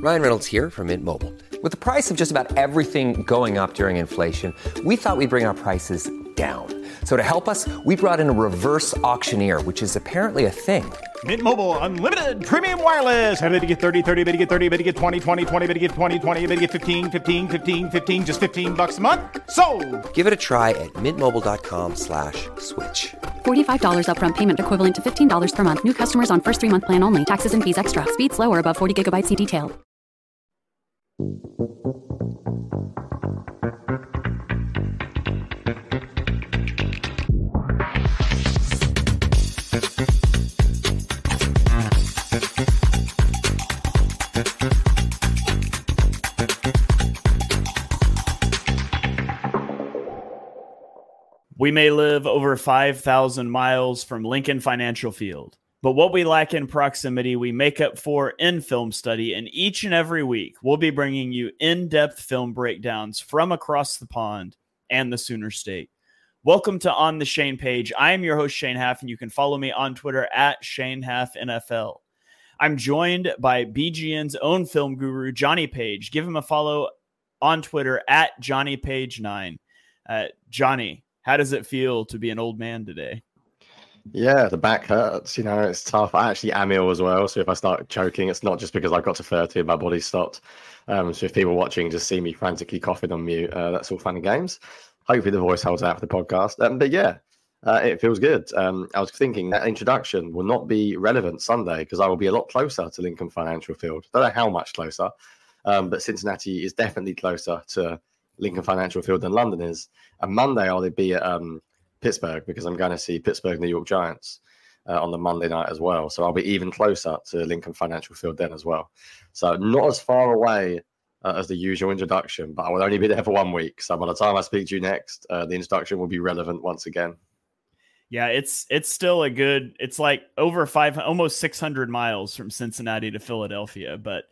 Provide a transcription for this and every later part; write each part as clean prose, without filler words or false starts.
Ryan Reynolds here from Mint Mobile. With the price of just about everything going up during inflation, we thought we'd bring our prices down. So to help us, we brought in a reverse auctioneer, which is apparently a thing. Mint Mobile Unlimited Premium Wireless. How to get 30, 30, bit to get 30, bit to get 20, 20, 20, bit to get 20, 20, bit to get 15, 15, 15, 15, just $15 a month? Sold! Give it a try at mintmobile.com/switch. $45 upfront payment equivalent to $15 per month. New customers on first 3-month plan only. Taxes and fees extra. Speed slower above 40 gigabytes per detail. We may live over 5,000 miles from Lincoln Financial Field, but what we lack in proximity, we make up for in film study. And each and every week, we'll be bringing you in-depth film breakdowns from across the pond and the Sooner State. Welcome to On the Shane Page. I am your host, Shane Haff, and you can follow me on Twitter at ShaneHaffNFL. I'm joined by BGN's own film guru, Jonny Page. Give him a follow on Twitter at JohnnyPage9. Jonny, how does it feel to be an old man today? Yeah, the back hurts. You know, it's tough. I actually am ill as well. So if I start choking, it's not just because I got to 30 and my body stopped. So if people watching just see me frantically coughing on mute, that's all fun and games. Hopefully the voice holds out for the podcast. But yeah, it feels good. I was thinking that introduction will not be relevant Sunday because I will be a lot closer to Lincoln Financial Field. Don't know how much closer, but Cincinnati is definitely closer to Lincoln Financial Field than London is. And Monday I'll be at Pittsburgh because I'm going to see Pittsburgh New York Giants on the Monday night as well. So I'll be even closer to Lincoln Financial Field then as well. So not as far away as the usual introduction, but I will only be there for 1 week. So by the time I speak to you next, the introduction will be relevant once again. Yeah, it's still it's like over almost 600 miles from Cincinnati to Philadelphia, but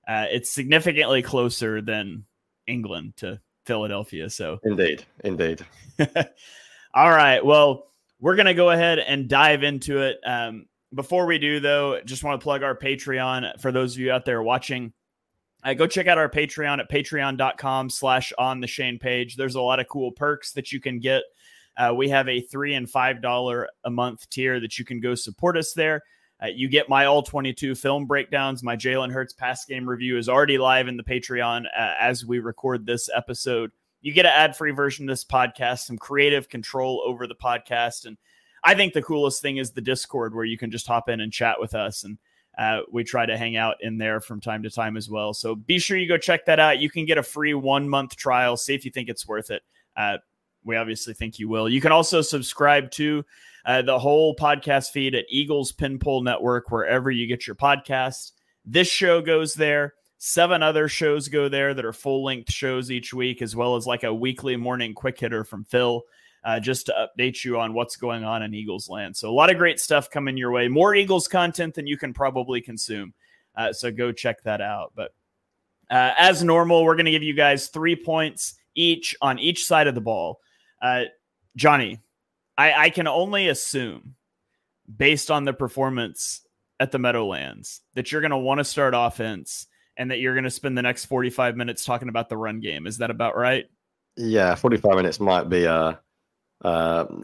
it's significantly closer than England to Philadelphia. So Indeed. All right. Well, we're going to go ahead and dive into it. Before we do, though, just want to plug our Patreon for those of you out there watching. Go check out our Patreon at patreon.com/ontheshanepage. There's a lot of cool perks that you can get. We have a $3 and $5 a month tier that you can go support us there. You get my All-22 film breakdowns. My Jalen Hurts pass game review is already live in the Patreon as we record this episode. You get an ad-free version of this podcast, some creative control over the podcast. And I think the coolest thing is the Discord where you can just hop in and chat with us. And we try to hang out in there from time to time as well. So be sure you go check that out. You can get a free 1-month trial. See if you think it's worth it. We obviously think you will. You can also subscribe to the whole podcast feed at Eagles Pinpole Network, wherever you get your podcasts. This show goes there. 7 other shows go there that are full-length shows each week, as well as like a weekly morning quick hitter from Phil, just to update you on what's going on in Eagles land. So a lot of great stuff coming your way. More Eagles content than you can probably consume. So go check that out. But as normal, we're going to give you guys 3 points each on each side of the ball. Jonny, I can only assume, based on the performance at the Meadowlands, that you're going to want to start offense and that you're going to spend the next 45 minutes talking about the run game. Is that about right? Yeah, 45 minutes might be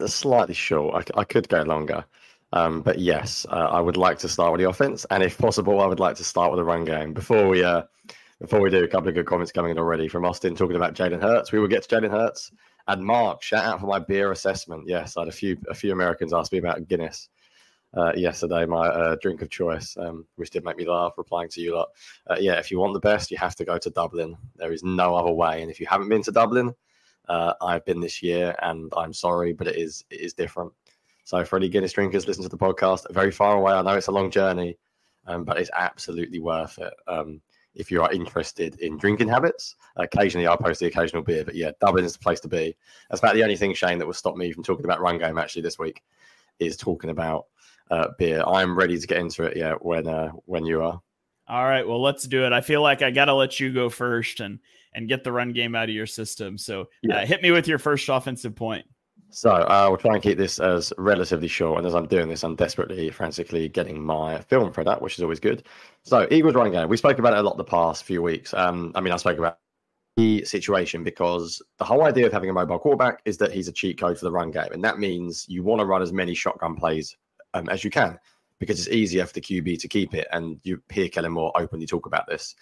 slightly short. I could go longer. But yes, I would like to start with the offense. And if possible, I would like to start with the run game. Before we do, a couple of good comments coming in already from Austin talking about Jalen Hurts. We will get to Jalen Hurts. And Mark, shout out for my beer assessment. Yes, I had a few Americans ask me about Guinness yesterday, my drink of choice, which did make me laugh, replying to you lot. Yeah, if you want the best, you have to go to Dublin. There is no other way. And if you haven't been to Dublin, I've been this year, and I'm sorry, but it is different. So for any Guinness drinkers, listen to the podcast. Very far away. I know it's a long journey, but it's absolutely worth it. If you are interested in drinking habits, occasionally I'll post the occasional beer, but yeah, Dublin is the place to be. That's about the only thing, Shane, that will stop me from talking about run game actually this week is talking about beer. I'm ready to get into it. Yeah, when you are. All right, well, let's do it. I feel like I got to let you go first and get the run game out of your system. So hit me with your first offensive point. So we'll try and keep this as relatively short. And as I'm doing this, I'm desperately, frantically getting my film thread up, which is always good. So Eagles running game. We spoke about it a lot the past few weeks. I spoke about the situation because the whole idea of having a mobile quarterback is that he's a cheat code for the run game. And that means you want to run as many shotgun plays as you can because it's easier for the QB to keep it. And you hear Kellen Moore openly talk about this.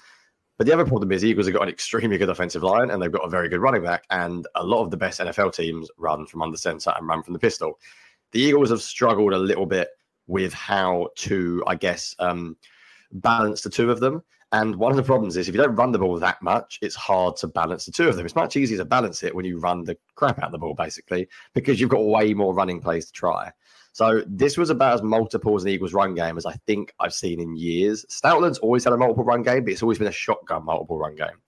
But the other problem is Eagles have got an extremely good offensive line and they've got a very good running back. And a lot of the best NFL teams run from under center and run from the pistol. The Eagles have struggled a little bit with how to, I guess, balance the two of them. And one of the problems is if you don't run the ball that much, it's hard to balance the two of them. It's much easier to balance it when you run the crap out of the ball, basically, because you've got way more running plays to try. So this was about as multiple as an Eagles run game as I think I've seen in years. Stoutland's always had a multiple run game, but it's always been a shotgun multiple run game.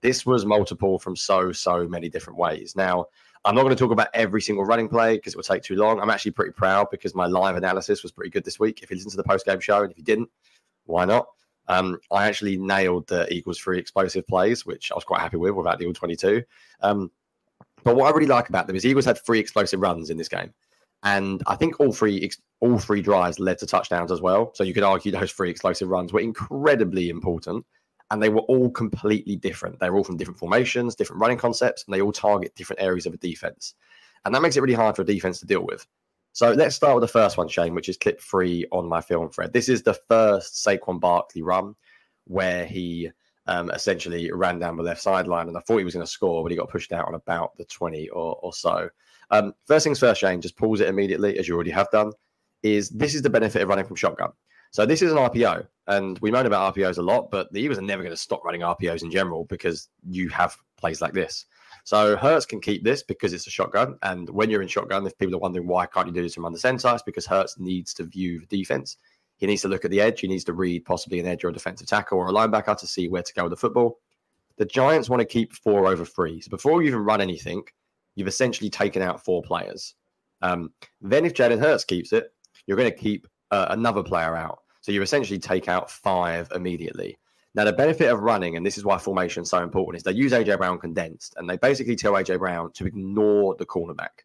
This was multiple from so many different ways. Now, I'm not going to talk about every single running play because it would take too long. I'm actually pretty proud because my live analysis was pretty good this week. If you listen to the post-game show, and if you didn't, why not? I actually nailed the Eagles' 3 explosive plays, which I was quite happy with without the All-22. But what I really like about them is Eagles had 3 explosive runs in this game. And I think all three drives led to touchdowns as well. So you could argue those 3 explosive runs were incredibly important. And they were all completely different. They were all from different formations, different running concepts, and they all target different areas of a defense. And that makes it really hard for a defense to deal with. So let's start with the first one, Shane, which is clip 3 on my film thread. This is the first Saquon Barkley run where he essentially ran down the left sideline. And I thought he was going to score, but he got pushed out on about the 20 or so. First things first, Shane, just pause it immediately, as you already have done, this is the benefit of running from shotgun. So this is an RPO, and we moan about RPOs a lot, but the Eagles are never going to stop running RPOs in general because you have plays like this. So Hurts can keep this because it's a shotgun, and when you're in shotgun, if people are wondering why can't you do this from under center, it's because Hurts needs to view the defense. He needs to look at the edge. He needs to read possibly an edge or a defensive tackle or a linebacker to see where to go with the football. The Giants want to keep 4 over 3. So before you even run anything, you've essentially taken out 4 players. Then if Jalen Hurts keeps it, you're going to keep another player out. So you essentially take out 5 immediately. Now, the benefit of running, and this is why formation is so important, is they use A.J. Brown condensed, and they basically tell A.J. Brown to ignore the cornerback.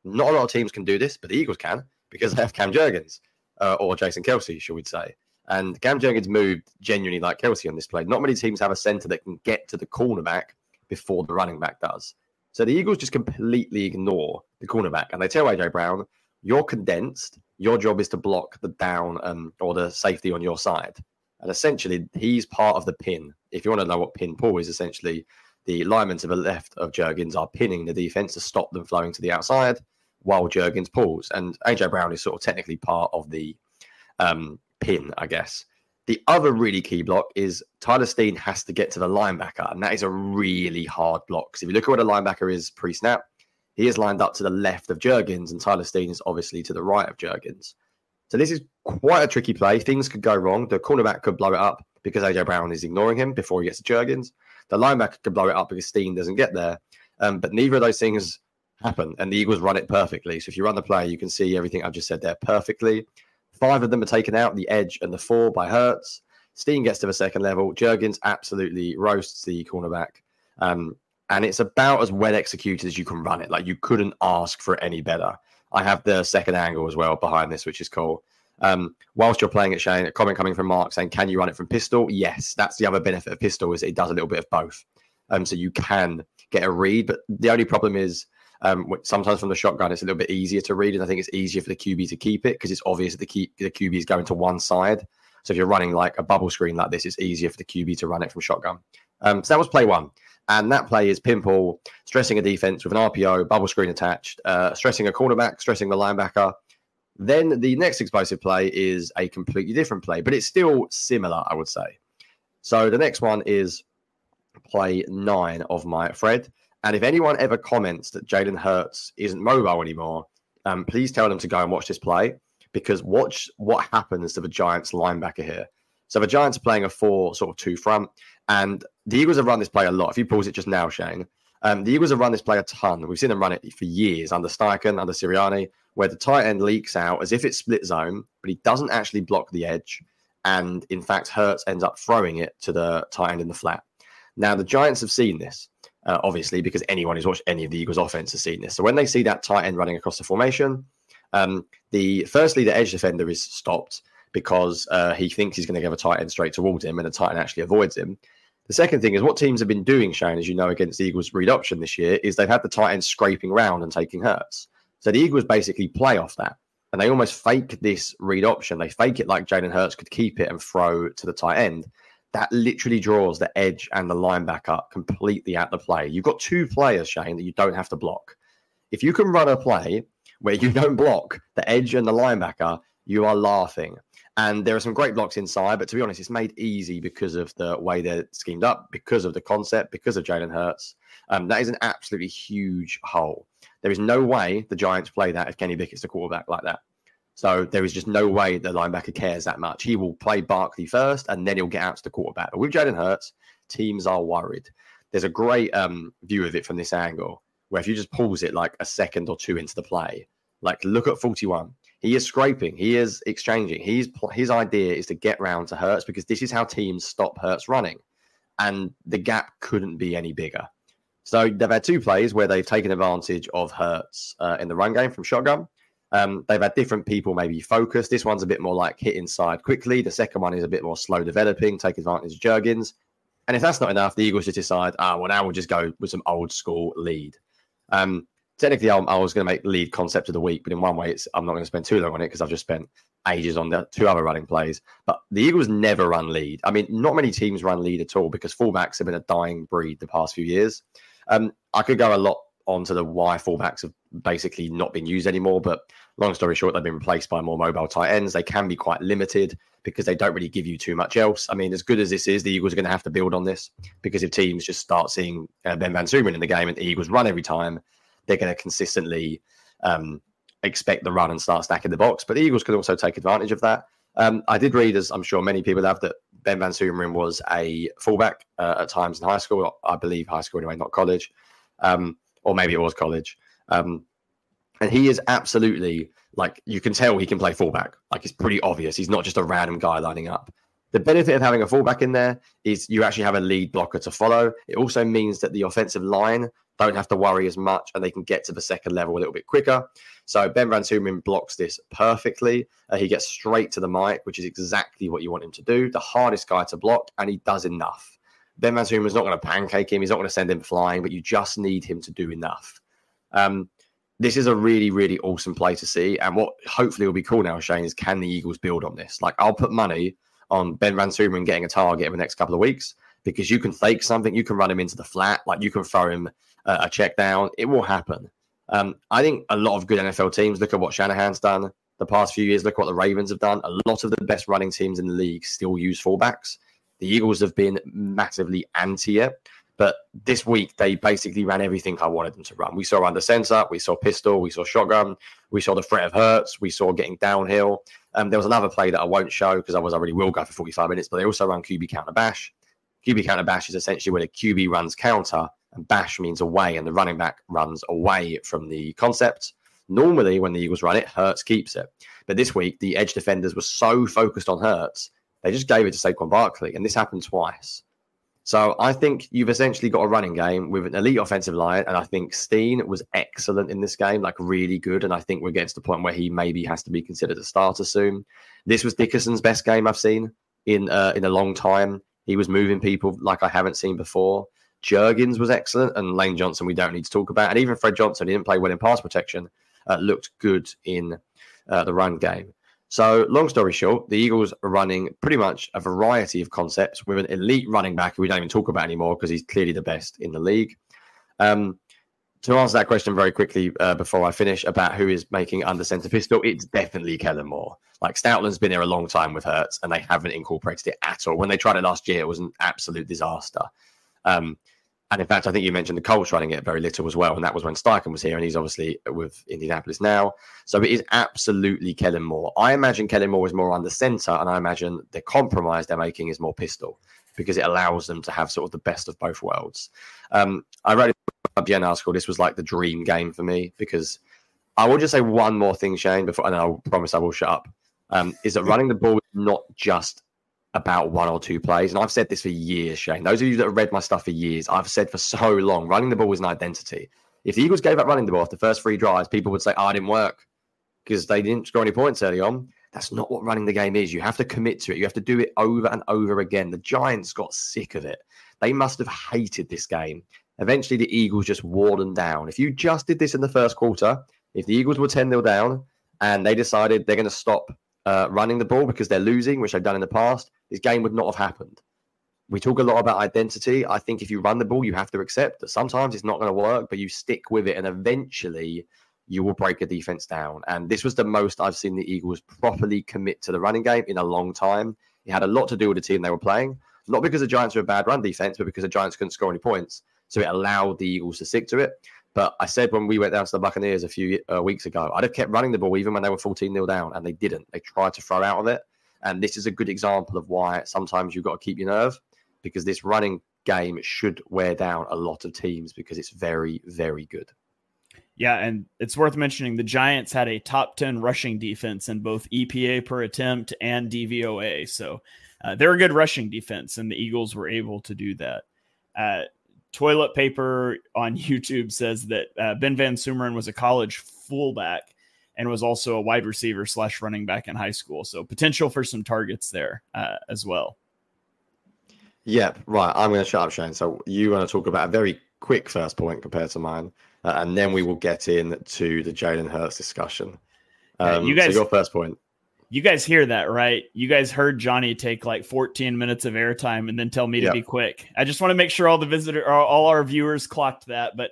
Not a lot of teams can do this, but the Eagles can, because they have Cam Jurgens, or Jason Kelce, shall we say. And Cam Jurgens moved genuinely like Kelce on this play. Not many teams have a center that can get to the cornerback before the running back does. So the Eagles just completely ignore the cornerback, and they tell A.J. Brown, you're condensed. Your job is to block the down or the safety on your side. And essentially, he's part of the pin. If you want to know what pin pull is, essentially, the linemen to the left of Jurgens are pinning the defense to stop them flowing to the outside while Jurgens pulls. And A.J. Brown is sort of technically part of the pin, I guess. The other really key block is Tyler Steen has to get to the linebacker. And that is a really hard block. Because if you look at where the linebacker is pre-snap, he is lined up to the left of Jurgens, and Tyler Steen is obviously to the right of Jurgens. So this is quite a tricky play. Things could go wrong. The cornerback could blow it up because A.J. Brown is ignoring him before he gets to Jurgens. The linebacker could blow it up because Steen doesn't get there. But neither of those things happen, and the Eagles run it perfectly. So if you run the play, you can see everything I've just said there perfectly. 5 of them are taken out, the edge and the 4 by Hurts. Steen gets to the second level. Jurgens absolutely roasts the cornerback. And it's about as well executed as you can run it. Like, you couldn't ask for it any better. I have the second angle as well behind this, which is cool. Whilst you're playing it, Shane, a comment coming from Mark saying, can you run it from pistol? Yes, that's the other benefit of pistol is it does a little bit of both. So you can get a read, but the only problem is sometimes from the shotgun, it's a little bit easier to read, and I think it's easier for the QB to keep it because it's obvious that the QB is going to one side. So if you're running like a bubble screen like this, it's easier for the QB to run it from shotgun. So that was play 1. And that play is pinball, stressing a defense with an RPO, bubble screen attached, stressing a cornerback, stressing the linebacker. Then the next explosive play is a completely different play, but it's still similar, I would say. So the next one is play 9 of my thread. And if anyone ever comments that Jalen Hurts isn't mobile anymore, please tell them to go and watch this play, because watch what happens to the Giants linebacker here. So the Giants are playing a 4-2 front, and the Eagles have run this play a lot. If you pause it just now, Shane, the Eagles have run this play a ton. We've seen them run it for years under Steichen, under Sirianni, where the tight end leaks out as if it's split zone, but he doesn't actually block the edge. And in fact, Hurts ends up throwing it to the tight end in the flat. Now, the Giants have seen this. obviously, because anyone who's watched any of the Eagles offense has seen this. So when they see that tight end running across the formation, firstly, the edge defender is stopped because he thinks he's going to give a tight end straight towards him, and the tight end actually avoids him. The second thing is what teams have been doing, Shane, as you know, against the Eagles' read option this year, is they've had the tight end scraping round and taking Hurts. So the Eagles basically play off that, and they almost fake this read option. They fake it like Jalen Hurts could keep it and throw to the tight end. That literally draws the edge and the linebacker completely out the play. You've got two players, Shane, that you don't have to block. If you can run a play where you don't block the edge and the linebacker, you are laughing. And there are some great blocks inside, but to be honest, it's made easy because of the way they're schemed up, because of the concept, because of Jalen Hurts. That is an absolutely huge hole. There is no way the Giants play that if Kenny Pickett's the quarterback like that. So there is just no way the linebacker cares that much. He will play Barkley first, and then he'll get out to the quarterback. But with Jalen Hurts, teams are worried. There's a great view of it from this angle, where if you just pause it like a second or two into the play, like look at 41. He is scraping. He is exchanging. His idea is to get round to Hurts because this is how teams stop Hurts running. And the gap couldn't be any bigger. So they've had two plays where they've taken advantage of Hurts in the run game from shotgun. They've had different people maybe focus. This one's a bit more like hit inside quickly. The second one is a bit more slow developing, take advantage of Juergens. And if that's not enough, the Eagles just decide, well, now we'll just go with some old school lead. Technically, I was going to make lead concept of the week, but in one way, I'm not going to spend too long on it because I've just spent ages on the two other running plays. But the Eagles never run lead. I mean, not many teams run lead at all because fullbacks have been a dying breed the past few years. I could go a lot onto the why fullbacks have basically not been used anymore, but long story short, they've been replaced by more mobile tight ends. They can be quite limited because they don't really give you too much else. I mean, as good as this is, the Eagles are going to have to build on this because if teams just start seeing Ben Van Sumen in the game and the Eagles run every time, they're going to consistently expect the run and start stacking the box. But the Eagles could also take advantage of that. I did read, as I'm sure many people have, that Ben Van Sumen was a fullback at times in high school. I believe high school anyway, not college. Or maybe it was college. And he is absolutely, like, you can tell he can play fullback. Like, it's pretty obvious. He's not just a random guy lining up. The benefit of having a fullback in there is you actually have a lead blocker to follow. It also means that the offensive line don't have to worry as much and they can get to the second level a little bit quicker. So Ben Van Sumen blocks this perfectly. He gets straight to the mic, which is exactly what you want him to do. The hardest guy to block, and he does enough. Ben Van Sumen's not going to pancake him. He's not going to send him flying, but you just need him to do enough. This is a really, really awesome play to see. And what hopefully will be cool now, Shane, is can the Eagles build on this? Like, I'll put money on Ben Van Sumen getting a target in the next couple of weeks because you can fake something. You can run him into the flat. Like, you can throw him a check down. It will happen. I think a lot of good NFL teams, look at what Shanahan's done the past few years. Look at what the Ravens have done. A lot of the best running teams in the league still use fullbacks. The Eagles have been massively anti it. But this week, they basically ran everything I wanted them to run. We saw under center, we saw pistol, we saw shotgun, we saw the threat of Hurts, we saw getting downhill. There was another play that I won't show because otherwise I really will go for 45 minutes, but they also run QB counter bash. QB counter bash is essentially where the QB runs counter and bash means away and the running back runs away from the concept. Normally, when the Eagles run it, Hurts keeps it. But this week, the edge defenders were so focused on Hurts, they just gave it to Saquon Barkley, and this happened twice. So I think you've essentially got a running game with an elite offensive line, and I think Steen was excellent in this game, like really good, and I think we're getting to the point where he maybe has to be considered a starter soon. This was Dickerson's best game I've seen in a long time. He was moving people like I haven't seen before. Juergens was excellent, and Lane Johnson we don't need to talk about. And even Fred Johnson, he didn't play well in pass protection, looked good in the run game. So long story short, the Eagles are running pretty much a variety of concepts with an elite running back who we don't even talk about anymore because he's clearly the best in the league. To answer that question very quickly before I finish about who is making under center pistol, it's definitely Kellen Moore. Like Stoutland's been here a long time with Hurts and they haven't incorporated it at all. When they tried it last year, it was an absolute disaster. And in fact, I think you mentioned the Colts running it very little as well. And that was when Steichen was here. And he's obviously with Indianapolis now. So it is absolutely Kellen Moore. I imagine Kellen Moore is more under center. And I imagine the compromise they're making is more pistol because it allows them to have sort of the best of both worlds. I wrote a Jen article. This was like the dream game for me because I will just say one more thing, Shane, before, and I promise I will shut up, is that running the ball is not just about one or two plays. And I've said this for years, Shane. Those of you that have read my stuff for years, I've said for so long, running the ball was an identity. If the Eagles gave up running the ball after the first 3 drives, people would say, it didn't work because they didn't score any points early on. That's not what running the game is. You have to commit to it. You have to do it over and over again. The Giants got sick of it. They must have hated this game. Eventually, the Eagles just wore them down. If you just did this in the first quarter, if the Eagles were 10-0 down and they decided they're going to stop running the ball because they're losing, which they've done in the past, this game would not have happened. We talk a lot about identity. I think if you run the ball, you have to accept that sometimes it's not going to work, but you stick with it and eventually you will break a defense down. And this was the most I've seen the Eagles properly commit to the running game in a long time. It had a lot to do with the team they were playing, not because the Giants were a bad run defense, but because the Giants couldn't score any points. So it allowed the Eagles to stick to it. But I said when we went down to the Buccaneers a few weeks ago, I'd have kept running the ball even when they were 14-0 down, and they didn't. They tried to throw out of it. And this is a good example of why sometimes you've got to keep your nerve, because this running game should wear down a lot of teams because it's very, very good. Yeah, and it's worth mentioning the Giants had a top 10 rushing defense in both EPA per attempt and DVOA. So they're a good rushing defense, and the Eagles were able to do that. Toilet Paper on YouTube says that Ben Van Sumeren was a college fullback and was also a wide receiver / running back in high school. So potential for some targets there as well. Yep, right. I'm going to shut up, Shane. So you want to talk about a very quick first point compared to mine, and then we will get into the Jalen Hurts discussion. You guys, so your first point. You guys hear that, right? You guys heard Jonny take like 14 minutes of airtime and then tell me to be quick. I just want to make sure all our viewers clocked that. But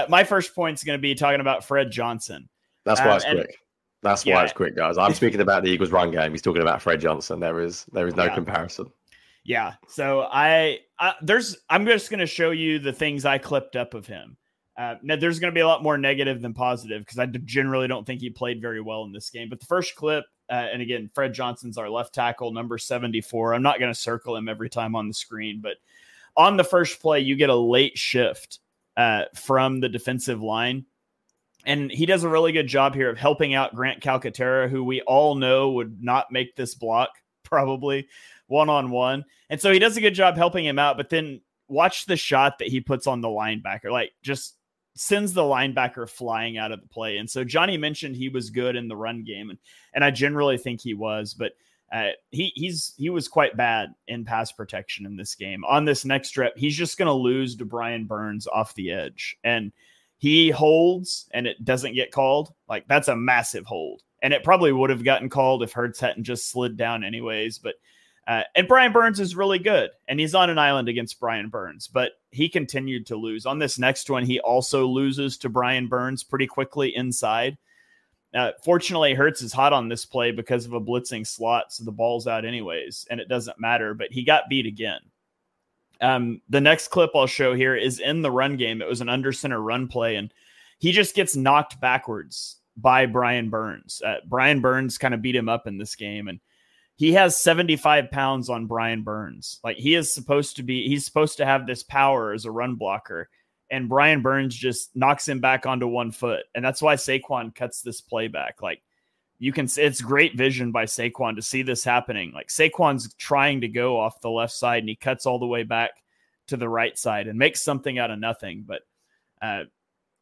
my first point is going to be talking about Fred Johnson. That's why it's quick. That's why it's quick, guys. I'm speaking about the Eagles run game. He's talking about Fred Johnson. There is no comparison. Yeah. So I'm just going to show you the things I clipped up of him. Now there's going to be a lot more negative than positive because I generally don't think he played very well in this game. But the first clip, and again, Fred Johnson's our left tackle, number 74. I'm not going to circle him every time on the screen, but on the first play, you get a late shift from the defensive line. And he does a really good job here of helping out Grant Calcaterra, who we all know would not make this block probably one-on-one. And so he does a good job helping him out, but then watch the shot that he puts on the linebacker, like just sends the linebacker flying out of the play. And so Jonny mentioned he was good in the run game, and I generally think he was, but he was quite bad in pass protection in this game. On this next rep, he's just going to lose to Brian Burns off the edge, and he holds and it doesn't get called. Like, that's a massive hold, and it probably would have gotten called if Hurts hadn't just slid down anyways. But and Brian Burns is really good, and he's on an island against Brian Burns, but he continued to lose. On this next one, he also loses to Brian Burns pretty quickly inside. Fortunately, Hurts is hot on this play because of a blitzing slot, so the ball's out anyways, and it doesn't matter, but he got beat again. The next clip I'll show here is in the run game. It was an under center run play, and he just gets knocked backwards by Brian Burns. Brian Burns kind of beat him up in this game, and he has 75 pounds on Brian Burns. Like, he's supposed to have this power as a run blocker, and Brian Burns just knocks him back onto 1 foot. And that's why Saquon cuts this play back. Like, you can see it's great vision by Saquon to see this happening. Like, Saquon's trying to go off the left side, and he cuts all the way back to the right side and makes something out of nothing. But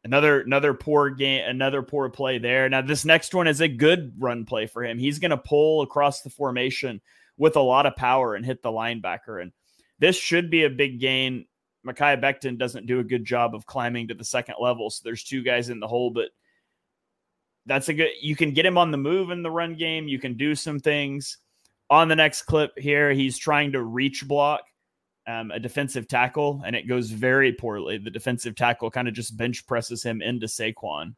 another poor game, another poor play there. Now, this next one is a good run play for him. He's going to pull across the formation with a lot of power and hit the linebacker. And this should be a big gain. Micaiah Becton doesn't do a good job of climbing to the second level, so there's 2 guys in the hole, but you can get him on the move in the run game. You can do some things. On the next clip here, he's trying to reach block a defensive tackle, and it goes very poorly. The defensive tackle kind of just bench presses him into Saquon.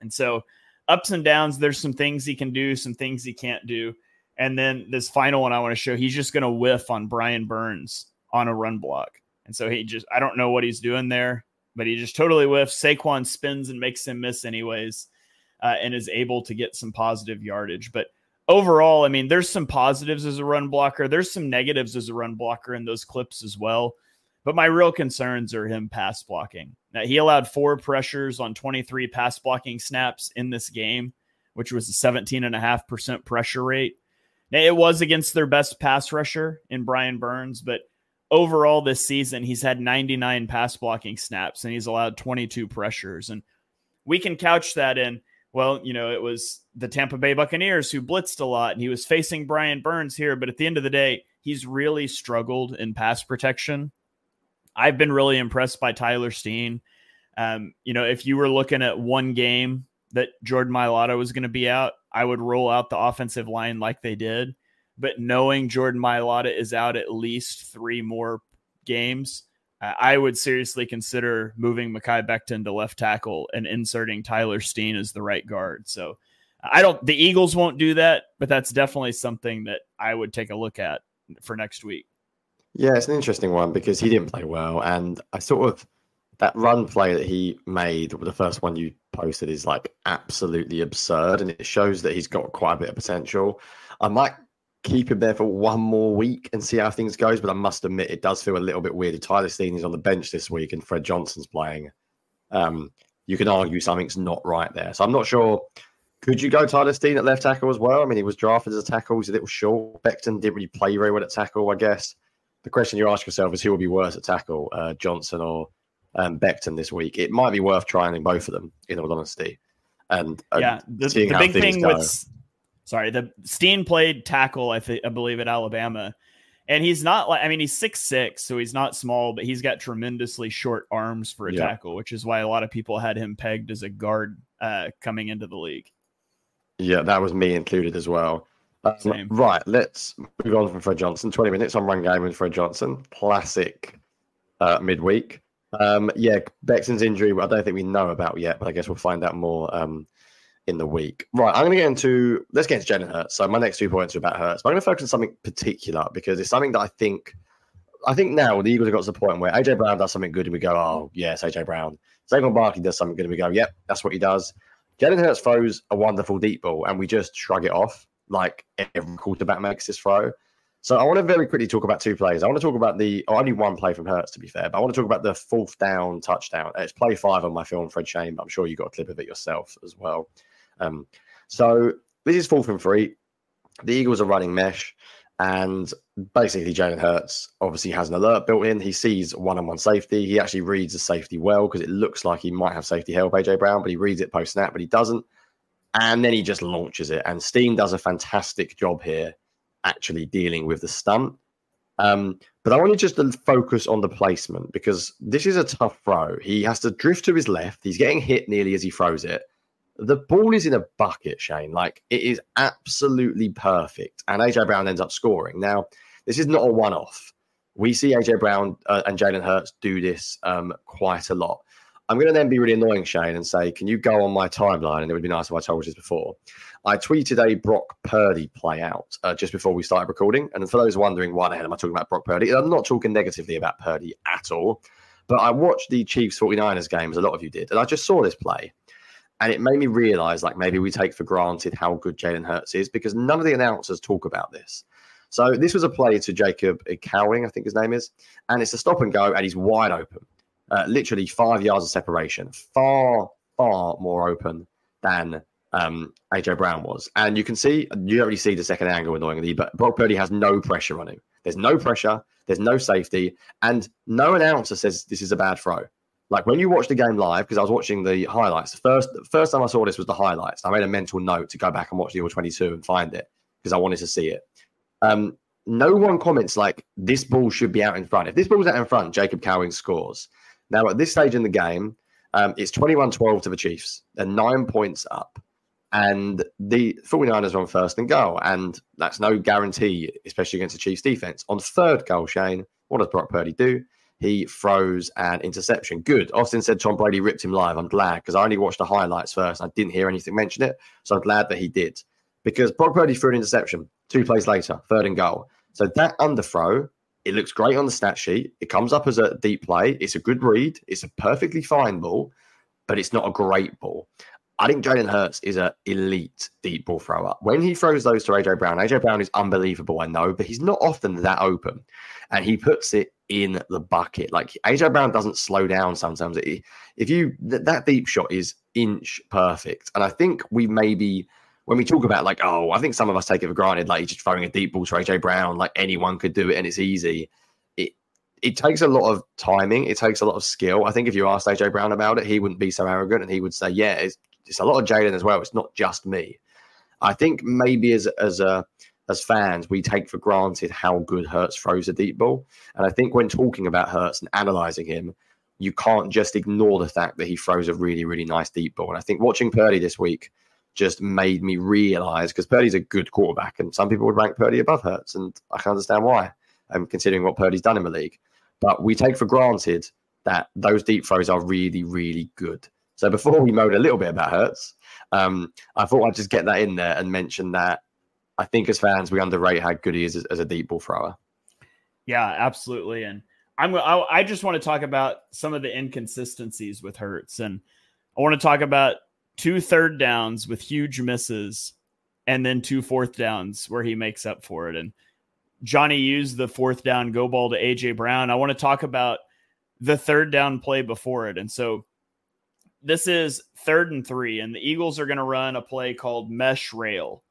And so ups and downs, there's some things he can do, some things he can't do. And then this final one I want to show, he's just going to whiff on Brian Burns on a run block. And so I don't know what he's doing there, but he just totally whiffs. Saquon spins and makes him miss anyways, and is able to get some positive yardage. But overall, I mean, there's some positives as a run blocker. There's some negatives as a run blocker in those clips as well. But my real concerns are him pass blocking. Now, he allowed 4 pressures on 23 pass blocking snaps in this game, which was a 17.5% pressure rate. It was against their best pass rusher in Brian Burns, but overall this season, he's had 99 pass blocking snaps and he's allowed 22 pressures. And we can couch that in, well, it was the Tampa Bay Buccaneers who blitzed a lot and he was facing Brian Burns here. But at the end of the day, he's really struggled in pass protection. I've been really impressed by Tyler Steen. If you were looking at one game that Jordan Mailata was going to be out, I would roll out the offensive line like they did. But knowing Jordan Mailata is out at least 3 more games, I would seriously consider moving Mekhi Becton to left tackle and inserting Tyler Steen as the right guard. So the Eagles won't do that, but that's definitely something that I would take a look at for next week. Yeah, it's an interesting one because he didn't play well. And that run play that he made, the first one you posted, is like absolutely absurd. And it shows that he's got quite a bit of potential. I might keep him there for one more week and see how things goes. But I must admit, it does feel a little bit weird. Tyler Steen is on the bench this week and Fred Johnson's playing. You can argue something's not right there. So I'm not sure. Could you go Tyler Steen at left tackle as well? I mean, he was drafted as a tackle. He's a little short. Becton didn't really play very well at tackle, I guess. The question you ask yourself is who will be worse at tackle, Johnson or Becton this week? It might be worth trying both of them, in all honesty. And the big thing the Steen played tackle, I believe, at Alabama, and he's not he's 6'6", so he's not small, but he's got tremendously short arms for a tackle, which is why a lot of people had him pegged as a guard coming into the league. Yeah, that was me included as well. Right, let's move on from Fred Johnson. 20 minutes on run game with Fred Johnson. Classic midweek. Becton's injury, I don't think we know about yet, but I guess we'll find out more in the week. Right, let's get into Jalen Hurts. So my next 2 points are about Hurts, but I'm going to focus on something particular because it's something that I think now the Eagles have got to the point where AJ Brown does something good and we go, oh, yes, AJ Brown. Saquon Barkley does something good and we go, yep, that's what he does. Jalen Hurts throws a wonderful deep ball and we just shrug it off like every quarterback makes this throw. So I want to very quickly talk about 2 plays. I want to talk about only one play from Hurts, to be fair, but I want to talk about the 4th down touchdown. It's play 5 on my film, Fred Shane, but I'm sure you got a clip of it yourself as well. So this is 4th and 3. The Eagles are running mesh, and basically Jalen Hurts obviously has an alert built in. He sees one-on-one safety. He actually reads the safety well because it looks like he might have safety help, AJ Brown, but he reads it post-snap, but he doesn't. And then he just launches it. And Steen does a fantastic job here actually dealing with the stunt. But I want you just to focus on the placement because this is a tough throw. He has to drift to his left. He's getting hit nearly as he throws it. The ball is in a bucket, Shane. Like, it is absolutely perfect. And AJ Brown ends up scoring. Now, this is not a one-off. We see AJ Brown and Jalen Hurts do this quite a lot. I'm going to then be really annoying, Shane, and say, can you go on my timeline? And it would be nice if I told you this before. I tweeted a Brock Purdy play out just before we started recording. And for those wondering, why the hell am I talking about Brock Purdy? I'm not talking negatively about Purdy at all. But I watched the Chiefs 49ers game, as a lot of you did. And I just saw this play. And it made me realize, like, maybe we take for granted how good Jalen Hurts is because none of the announcers talk about this. So this was a play to Jacob Cowing, I think his name is. And it's a stop and go, and he's wide open. Literally 5 yards of separation. Far, far more open than AJ Brown was. And you can see, you don't really see the second angle annoyingly, but Brock Purdy has no pressure on him. There's no pressure. There's no safety. And no announcer says this is a bad throw. Like when you watch the game live, because I was watching the highlights, the first time I saw this was the highlights. I made a mental note to go back and watch the All-22 and find it because I wanted to see it. No one comments like this ball should be out in front. If this ball's out in front, Jacob Cowing scores. Now at this stage in the game, it's 21-12 to the Chiefs. They're 9 points up. And the 49ers are on 1st and goal. And that's no guarantee, especially against the Chiefs defense. On 3rd goal, Shane, what does Brock Purdy do? He throws an interception. Good. Austin said Tom Brady ripped him live. I'm glad because I only watched the highlights first. I didn't hear anything mention it. So I'm glad that he did. Because Brock Purdy threw an interception 2 plays later, 3rd and goal. So that underthrow, it looks great on the stat sheet. It comes up as a deep play. It's a good read. It's a perfectly fine ball, but it's not a great ball. I think Jalen Hurts is an elite deep ball thrower. When he throws those to AJ Brown is unbelievable, I know, but he's not often that open. And he puts it in the bucket. Like AJ Brown doesn't slow down sometimes. That deep shot is inch perfect. And I think we're when we talk about like, oh, I think some of us take it for granted, like he's just throwing a deep ball to AJ Brown, like anyone could do it and it's easy. It takes a lot of timing. It takes a lot of skill. I think if you asked AJ Brown about it, he wouldn't be so arrogant and he would say, yeah, it's a lot of Jalen as well. It's not just me. I think maybe as fans, we take for granted how good Hurts throws a deep ball. And I think when talking about Hurts and analyzing him, you can't just ignore the fact that he throws a really, really nice deep ball. And I think watching Purdy this week just made me realize, because Purdy's a good quarterback and some people would rank Purdy above Hurts, and I can understand why, considering what Purdy's done in the league. But we take for granted that those deep throws are really, really good. So before we moan a little bit about Hurts, I thought I'd just get that in there and mention that I think as fans, we underrate how good he is as a deep ball thrower. Yeah, absolutely. And I just want to talk about some of the inconsistencies with Hurts. And I want to talk about 2 third downs with huge misses and then 2 fourth downs where he makes up for it. And Jonny used the 4th down go ball to AJ Brown. I want to talk about the 3rd down play before it. And so this is 3rd and 3, and the Eagles are going to run a play called mesh rail.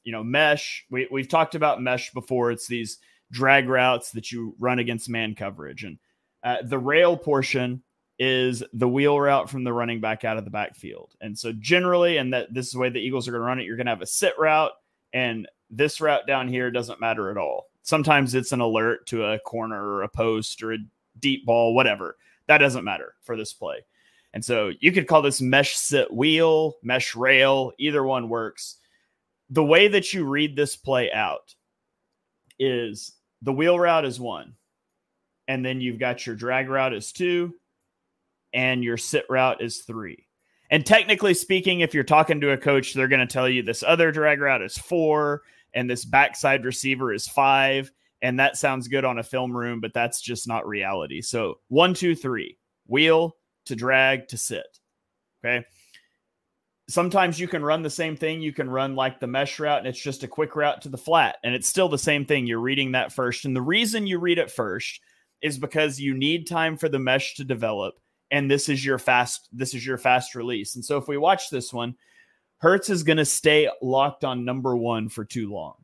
Mesh. We've talked about mesh before. It's these drag routes that you run against man coverage. And the rail portion is the wheel route from the running back out of the backfield. And so generally, and this is the way the Eagles are going to run it, you're going to have a sit route, and this route down here doesn't matter at all. Sometimes it's an alert to a corner or a post or a deep ball, whatever. That doesn't matter for this play. And so you could call this mesh sit wheel, mesh rail, either one works. The way that you read this play out is the wheel route is 1, and then you've got your drag route is 2, and your sit route is 3. And technically speaking, if you're talking to a coach, they're going to tell you this other drag route is 4, and this backside receiver is 5. And that sounds good on a film room, but that's just not reality. So 1, 2, 3, wheel to drag to sit. Okay. Sometimes you can run the same thing. You can run like the mesh route, and it's just a quick route to the flat. And it's still the same thing. You're reading that first. And the reason you read it first is because you need time for the mesh to develop. And this is your fast release. And so if we watch this one, Hurts is going to stay locked on number 1 for too long.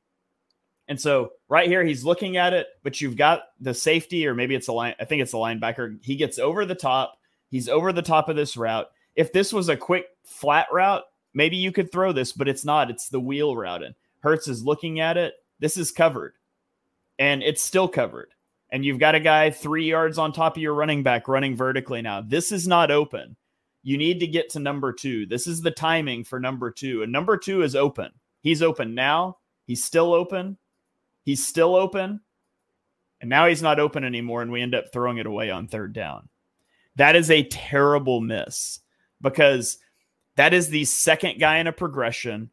And so right here, he's looking at it, but you've got the safety, or maybe it's a line. I think it's a linebacker. He gets over the top. He's over the top of this route. If this was a quick flat route, maybe you could throw this, but it's not. It's the wheel route. And Hurts is looking at it. This is covered, and it's still covered. And you've got a guy 3 yards on top of your running back running vertically now. This is not open. You need to get to number 2. This is the timing for number 2. And number 2 is open. He's open now. He's still open. He's still open. And now he's not open anymore, and we end up throwing it away on 3rd down. That is a terrible miss, because that is the second guy in a progression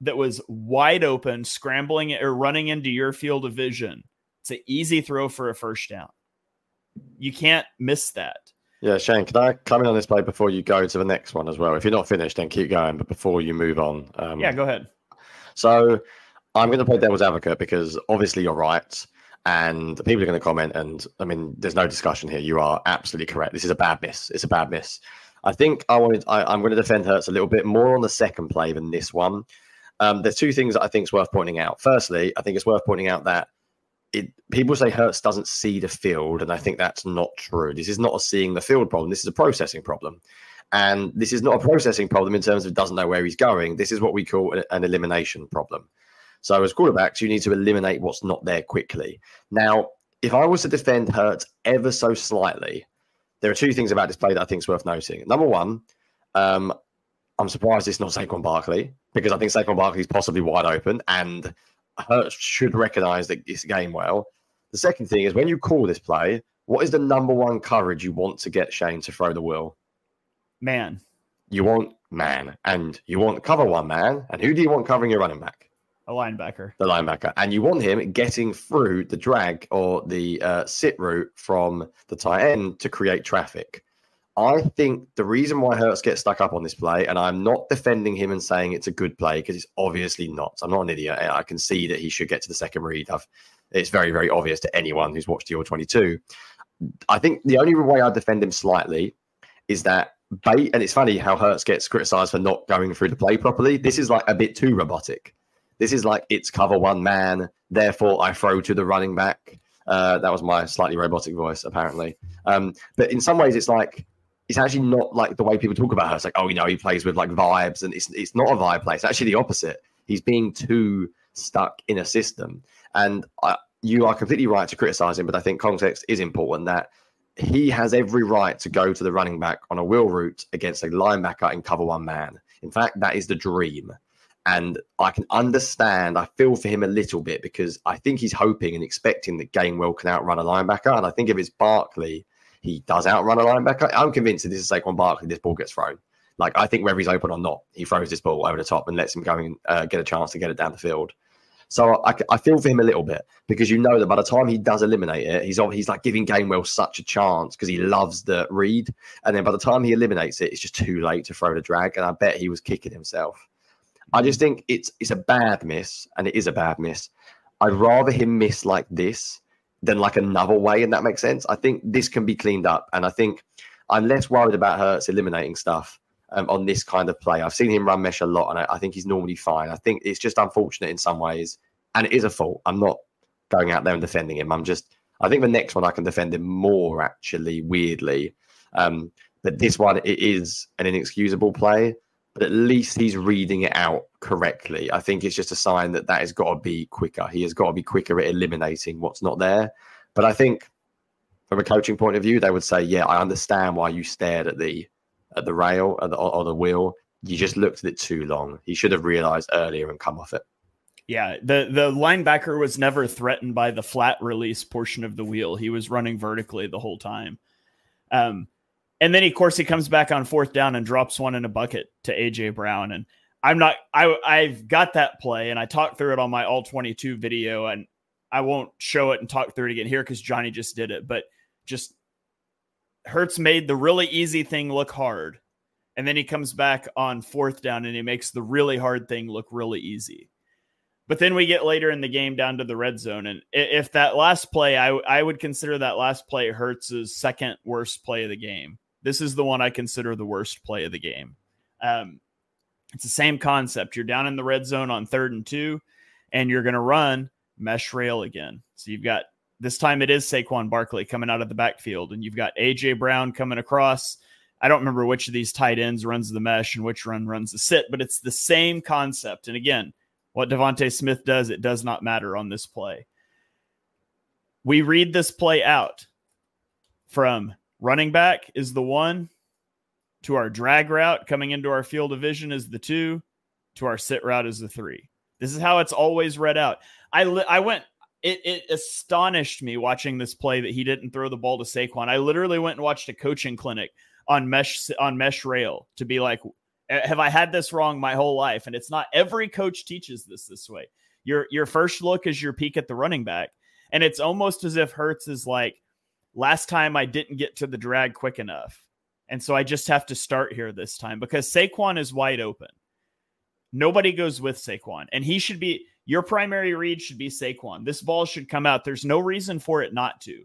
that was wide open, scrambling or running into your field of vision. It's an easy throw for a 1st down. You can't miss that. Yeah, Shane, can I come in on this play before you go to the next one as well? If you're not finished, then keep going. But before you move on. Yeah, go ahead. So I'm going to play devil's advocate, because obviously you're right. And people are going to comment. And I mean, there's no discussion here. You are absolutely correct. This is a bad miss. It's a bad miss. I think I'm going to defend Hurts a little bit more on the second play than this one. There's 2 things that I think is worth pointing out. Firstly, I think it's worth pointing out that people say Hurts doesn't see the field, and I think that's not true. This is not a seeing the field problem. This is a processing problem. And this is not a processing problem in terms of doesn't know where he's going. This is what we call an elimination problem. So as quarterbacks, you need to eliminate what's not there quickly. Now, if I was to defend Hurts ever so slightly, there are 2 things about this play that I think is worth noting. Number 1, I'm surprised it's not Saquon Barkley, because I think Saquon Barkley is possibly wide open, and Hurts should recognize this game well. The second thing is, when you call this play, what is the number 1 coverage you want to get Shane to throw the wheel? Man. You want man, and you want cover 1 man. And who do you want covering your running back? A linebacker. The linebacker. And you want him getting through the drag or the sit route from the tight end to create traffic. I think the reason why Hurts gets stuck up on this play, and I'm not defending him and saying it's a good play, because it's obviously not. I'm not an idiot. I can see that he should get to the second read. It's very, very obvious to anyone who's watched the All-22. I think the only way I defend him slightly is that bait. And it's funny how Hurts gets criticized for not going through the play properly. This is like a bit too robotic. This is like, it's cover one man, therefore I throw to the running back. That was my slightly robotic voice, apparently. But in some ways, it's like, it's actually not like the way people talk about her. It's like, oh, he plays with like vibes, and it's not a vibe play. It's actually the opposite. He's being too stuck in a system. And you are completely right to criticize him, but I think context is important, that he has every right to go to the running back on a wheel route against a linebacker in cover one man. In fact, that is the dream. And I can understand, I feel for him a little bit, because I think he's hoping and expecting that Gainwell can outrun a linebacker. And I think if it's Barkley, he does outrun a linebacker. I'm convinced that this is Saquon Barkley, this ball gets thrown. Like, I think whether he's open or not, he throws this ball over the top and lets him go and get a chance to get it down the field. So I feel for him a little bit, because you know that by the time he does eliminate it, he's like giving Gainwell such a chance because he loves the read. And then by the time he eliminates it, it's just too late to throw the drag. And I bet he was kicking himself. I just think it's a bad miss, and it is a bad miss. I'd rather him miss like this than like another way, and that makes sense. I think this can be cleaned up, and I think I'm less worried about Hurts eliminating stuff on this kind of play. I've seen him run mesh a lot, and I think he's normally fine. I think it's just unfortunate in some ways, and it is a fault. I'm not going out there and defending him. I think the next one I can defend him more, actually, weirdly. But this one, it is an inexcusable play. But at least he's reading it out correctly. I think it's just a sign that has got to be quicker. He has got to be quicker at eliminating what's not there. But I think from a coaching point of view, they would say, yeah, I understand why you stared at the rail or the wheel. You just looked at it too long. He should have realized earlier and come off it. Yeah, the linebacker was never threatened by the flat release portion of the wheel. He was running vertically the whole time. And then, of course, he comes back on fourth down and drops one in a bucket to A.J. Brown. And I've got that play, and I talked through it on my All-22 video, and I won't show it and talk through it again here because Jonny just did it. But just Hurts made the really easy thing look hard. And then he comes back on fourth down and he makes the really hard thing look really easy. But then we get later in the game down to the red zone. And if that last play, I would consider that last play Hurts' second worst play of the game. This is the one I consider the worst play of the game. It's the same concept. You're down in the red zone on 3rd and 2, and you're going to run mesh rail again. So you've got, this time it is Saquon Barkley coming out of the backfield, and you've got A.J. Brown coming across. I don't remember which of these tight ends runs the mesh and which one runs the sit, but it's the same concept. And again, what Devontae Smith does, it does not matter on this play. We read this play out from running back is the 1, to our drag route coming into our field of vision is the 2, to our sit route is the 3. This is how it's always read out. It astonished me watching this play that he didn't throw the ball to Saquon. I literally went and watched a coaching clinic on mesh rail to be like, have I had this wrong my whole life? And it's not. Every coach teaches this way. Your first look is your peek at the running back. And it's almost as if Hurts is like, last time I didn't get to the drag quick enough. And so I just have to start here this time because Saquon is wide open. Nobody goes with Saquon. And he should be, your primary read should be Saquon. This ball should come out. There's no reason for it not to.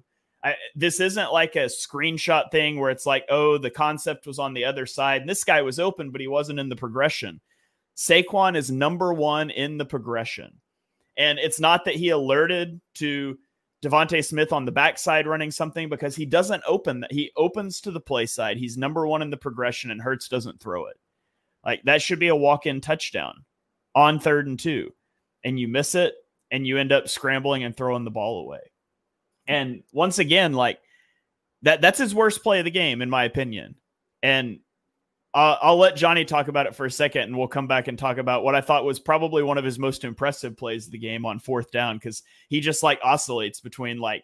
This isn't like a screenshot thing where it's like, oh, the concept was on the other side. And this guy was open, but he wasn't in the progression. Saquon is number 1 in the progression. And it's not that he alerted to Devontae Smith on the backside running something because he doesn't open that. He opens to the play side. He's number 1 in the progression and Hurts doesn't throw it. Like that should be a walk-in touchdown on 3rd and 2. And you miss it and you end up scrambling and throwing the ball away. And once again, like that's his worst play of the game, in my opinion. And I'll let Jonny talk about it for a second, and we'll come back and talk about what I thought was probably one of his most impressive plays of the game on 4th down, because he just like oscillates between like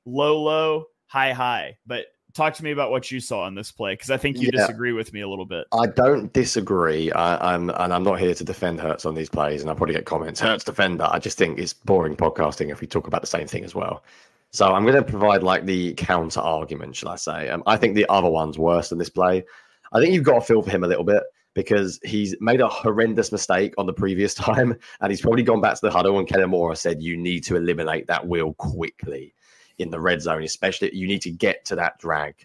low, high. But talk to me about what you saw on this play, because I think you disagree with me a little bit. I don't disagree. I'm not here to defend Hurts on these plays, and I'll probably get comments. Hurts defender. I just think it's boring podcasting if we talk about the same thing as well. So I'm going to provide like the counter argument, shall I say? I think the other one's worse than this play. I think you've got to feel for him a little bit because he's made a horrendous mistake on the previous time, and he's probably gone back to the huddle, and Kellen Moore said, you need to eliminate that wheel quickly in the red zone, especially you need to get to that drag.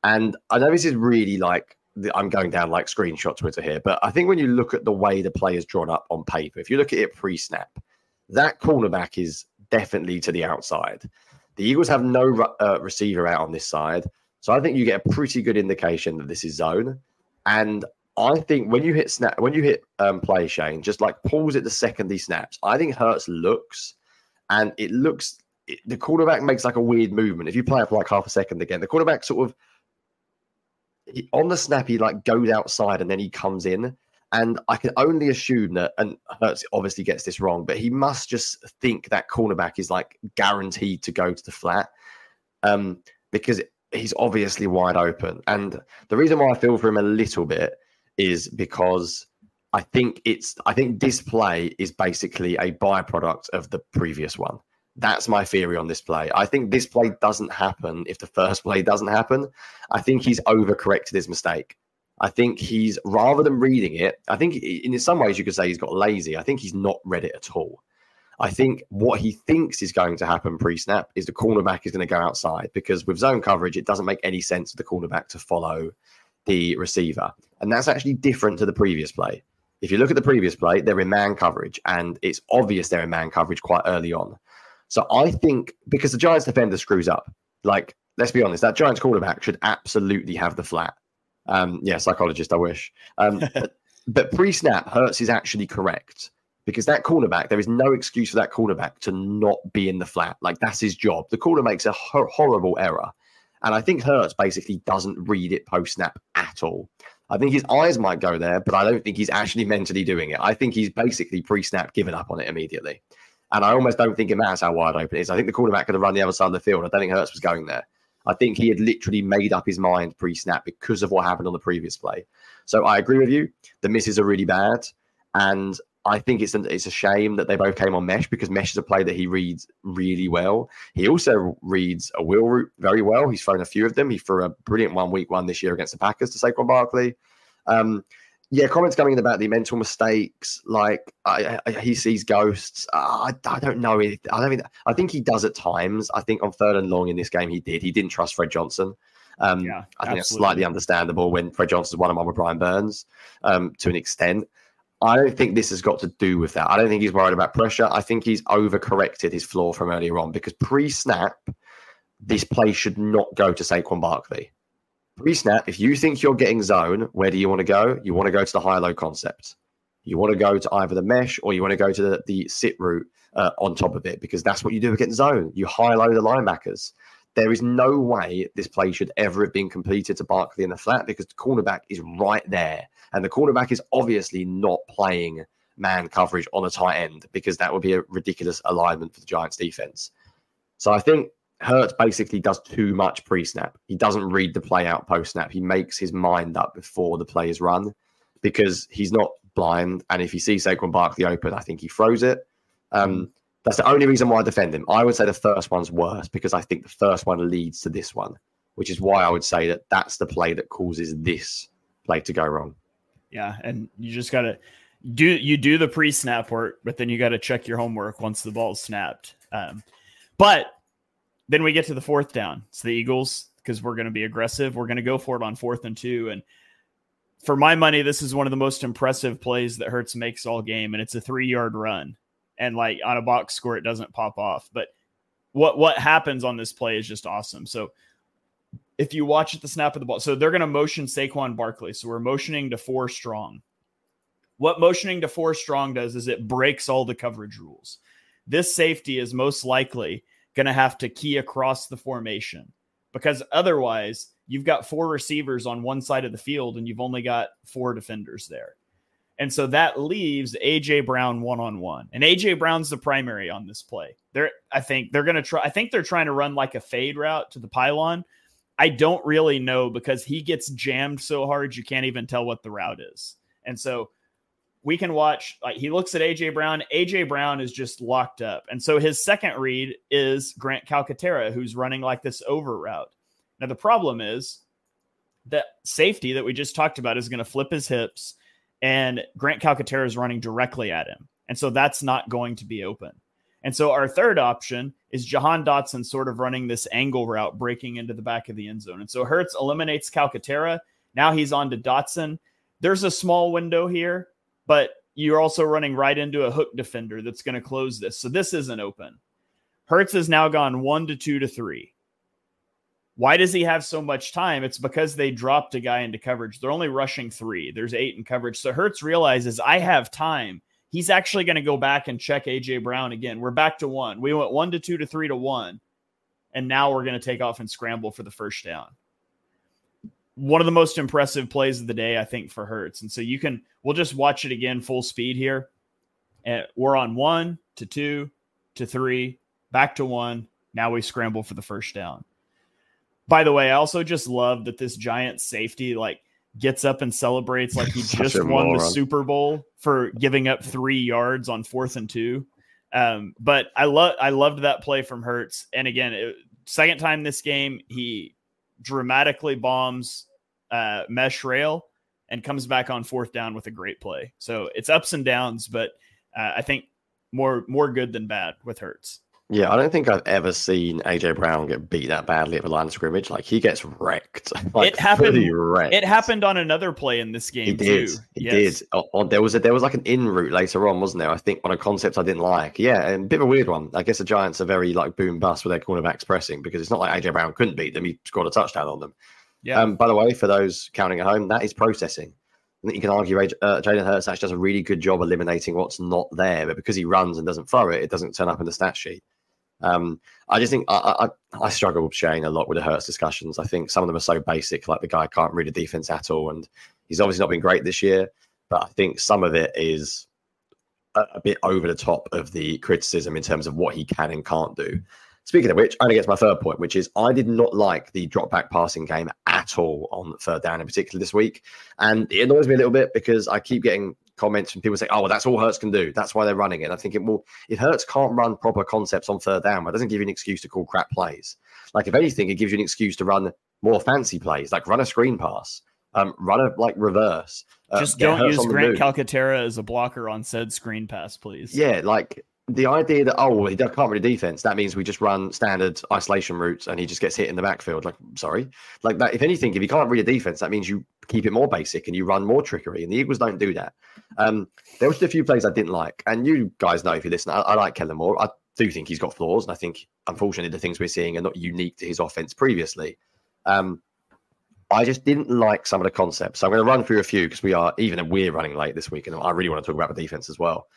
And I know this is really like I'm going down like screenshot Twitter here, but I think when you look at the way the play is drawn up on paper, if you look at it pre-snap, that cornerback is definitely to the outside. The Eagles have no receiver out on this side, so I think you get a pretty good indication that this is zone. And I think when you hit play, Shane, just like pause it the second he snaps. I think Hurts looks, and the quarterback makes like a weird movement. If you play it for like half a second again, the quarterback sort of on the snap, he like goes outside and then he comes in. And I can only assume that, and Hurts obviously gets this wrong, but he must just think that cornerback is like guaranteed to go to the flat because he's obviously wide open. And the reason why I feel for him a little bit is because I think this play is basically a byproduct of the previous one. That's my theory on this play. I think this play doesn't happen if the first play doesn't happen. I think he's overcorrected his mistake. I think he's, rather than reading it, I think in some ways you could say he's got lazy. I think he's not read it at all. I think what he thinks is going to happen pre-snap is the cornerback is going to go outside, because with zone coverage, it doesn't make any sense for the cornerback to follow the receiver. And that's actually different to the previous play. If you look at the previous play, they're in man coverage, and it's obvious they're in man coverage quite early on. So I think because the Giants defender screws up, like, let's be honest, that Giants quarterback should absolutely have the flat. Psychologist, I wish. But pre-snap, Hurts is actually correct, because that cornerback, there is no excuse for that cornerback to not be in the flat. Like, that's his job. The corner makes a horrible error. And I think Hurts basically doesn't read it post-snap at all. I think his eyes might go there, but I don't think he's actually mentally doing it. I think he's basically pre-snap given up on it immediately. And I almost don't think it matters how wide open it is. I think the quarterback could have run the other side of the field. I don't think Hurts was going there. I think he had literally made up his mind pre-snap because of what happened on the previous play. So I agree with you. The misses are really bad. And I think it's a shame that they both came on mesh, because mesh is a play that he reads really well. He also reads a wheel route very well. He's thrown a few of them. He threw a brilliant one week one this year against the Packers to Saquon Barkley. Comments coming in about the mental mistakes, like he sees ghosts. I don't know. I think he does at times. I think on 3rd and long in this game, he didn't trust Fred Johnson. I think that's slightly understandable when Fred Johnson's one-on-one with Brian Burns to an extent. I don't think this has got to do with that. I don't think he's worried about pressure. I think he's overcorrected his flaw from earlier on, because pre-snap, this play should not go to Saquon Barkley. Pre-snap, if you think you're getting zone, where do you want to go? You want to go to the high-low concept. You want to go to either the mesh, or you want to go to the sit route on top of it, because that's what you do against zone. You high-low the linebackers. There is no way this play should ever have been completed to Barkley in the flat, because the cornerback is right there. And the cornerback is obviously not playing man coverage on a tight end, because that would be a ridiculous alignment for the Giants defense. So I think Hurts basically does too much pre-snap. He doesn't read the play out post-snap. He makes his mind up before the play is run, because he's not blind. And if he sees Saquon Barkley open, I think he throws it. That's the only reason why I defend him. I would say the first one's worse, because I think the first one leads to this one, which is why I would say that that's the play that causes this play to go wrong. Yeah, and you just got to do the pre-snap work, but then you got to check your homework once the ball's snapped. But then we get to the 4th down. It's the Eagles, because we're going to be aggressive. We're going to go for it on 4th and 2. And for my money, this is one of the most impressive plays that Hurts makes all game, and it's a 3-yard run. And like on a box score, it doesn't pop off. But what happens on this play is just awesome. So if you watch at the snap of the ball, so they're going to motion Saquon Barkley. So we're motioning to 4 strong. What motioning to 4 strong does is it breaks all the coverage rules. This safety is most likely going to have to key across the formation, because otherwise you've got 4 receivers on one side of the field and you've only got 4 defenders there. And so that leaves AJ Brown one-on-one, and AJ Brown's the primary on this play. I think they're trying to run like a fade route to the pylon. I don't really know, because he gets jammed so hard you can't even tell what the route is. And so we can watch, like, he looks at AJ Brown. AJ Brown is just locked up. And so his second read is Grant Calcaterra, who's running like this over route. Now, the problem is that safety that we just talked about is going to flip his hips, and Grant Calcaterra is running directly at him. And so that's not going to be open. And so our third option is Jahan Dotson sort of running this angle route, breaking into the back of the end zone. And so Hurts eliminates Calcaterra. Now he's on to Dotson. There's a small window here, but you're also running right into a hook defender that's going to close this. So this isn't open. Hurts has now gone 1 to 2 to 3. Why does he have so much time? It's because they dropped a guy into coverage. They're only rushing 3. There's 8 in coverage. So Hurts realizes I have time. He's actually going to go back and check A.J. Brown again. We're back to 1. We went 1 to 2 to 3 to 1. And now we're going to take off and scramble for the first down. One of the most impressive plays of the day, I think, for Hurts. And so we'll just watch it again full speed here. And we're on 1 to 2 to 3, back to 1. Now we scramble for the first down. By the way, I also just love that this giant safety gets up and celebrates like he just won the Super Bowl for giving up 3 yards on 4th and 2. But I loved that play from Hurts. And again, second time this game, he dramatically bombs mesh rail and comes back on 4th down with a great play. So it's ups and downs, but I think more good than bad with Hurts. Yeah, I don't think I've ever seen A.J. Brown get beat that badly at the line of scrimmage. He gets wrecked. It happened. Wrecked. It happened on another play in this game. He did. There was like an in route later on, wasn't there? I think on a concept I didn't like. Yeah, and a bit of a weird one. I guess the Giants are very boom bust with their cornerbacks pressing, because it's not like A.J. Brown couldn't beat them. He scored a touchdown on them. Yeah. By the way, for those counting at home, that is processing. I think you can argue Jalen Hurts actually does a really good job eliminating what's not there, but because he runs and doesn't throw it, it doesn't turn up in the stat sheet. I just think I struggle with Shane a lot with the Hurts discussions. I think some of them are so basic, like the guy can't read a defense at all, and he's obviously not been great this year. But I think some of it is a bit over the top of the criticism in terms of what he can and can't do. Speaking of which, I only get to my third point, which is I did not like the drop back passing game at all on 3rd down in particular this week, and it annoys me a little bit because I keep getting comments from people saying, "Oh, well, that's all Hurts can do. That's why they're running it." And I think if Hurts can't run proper concepts on 3rd down, it doesn't give you an excuse to call crap plays. If anything, it gives you an excuse to run more fancy plays, like run a screen pass, run a reverse. Just don't use Grant Calcaterra as a blocker on said screen pass, please. Yeah, the idea that, he can't read a defense, that means we just run standard isolation routes and he just gets hit in the backfield. Sorry. That, if anything, if you can't read a defense, that means you keep it more basic and you run more trickery. And the Eagles don't do that. There was a few plays I didn't like. And you guys know if you listen, I like Kellen Moore. I do think he's got flaws. And I think, unfortunately, the things we're seeing are not unique to his offense previously. I just didn't like some of the concepts. So I'm going to run through a few because we're running late this week. And I really want to talk about the defense as well.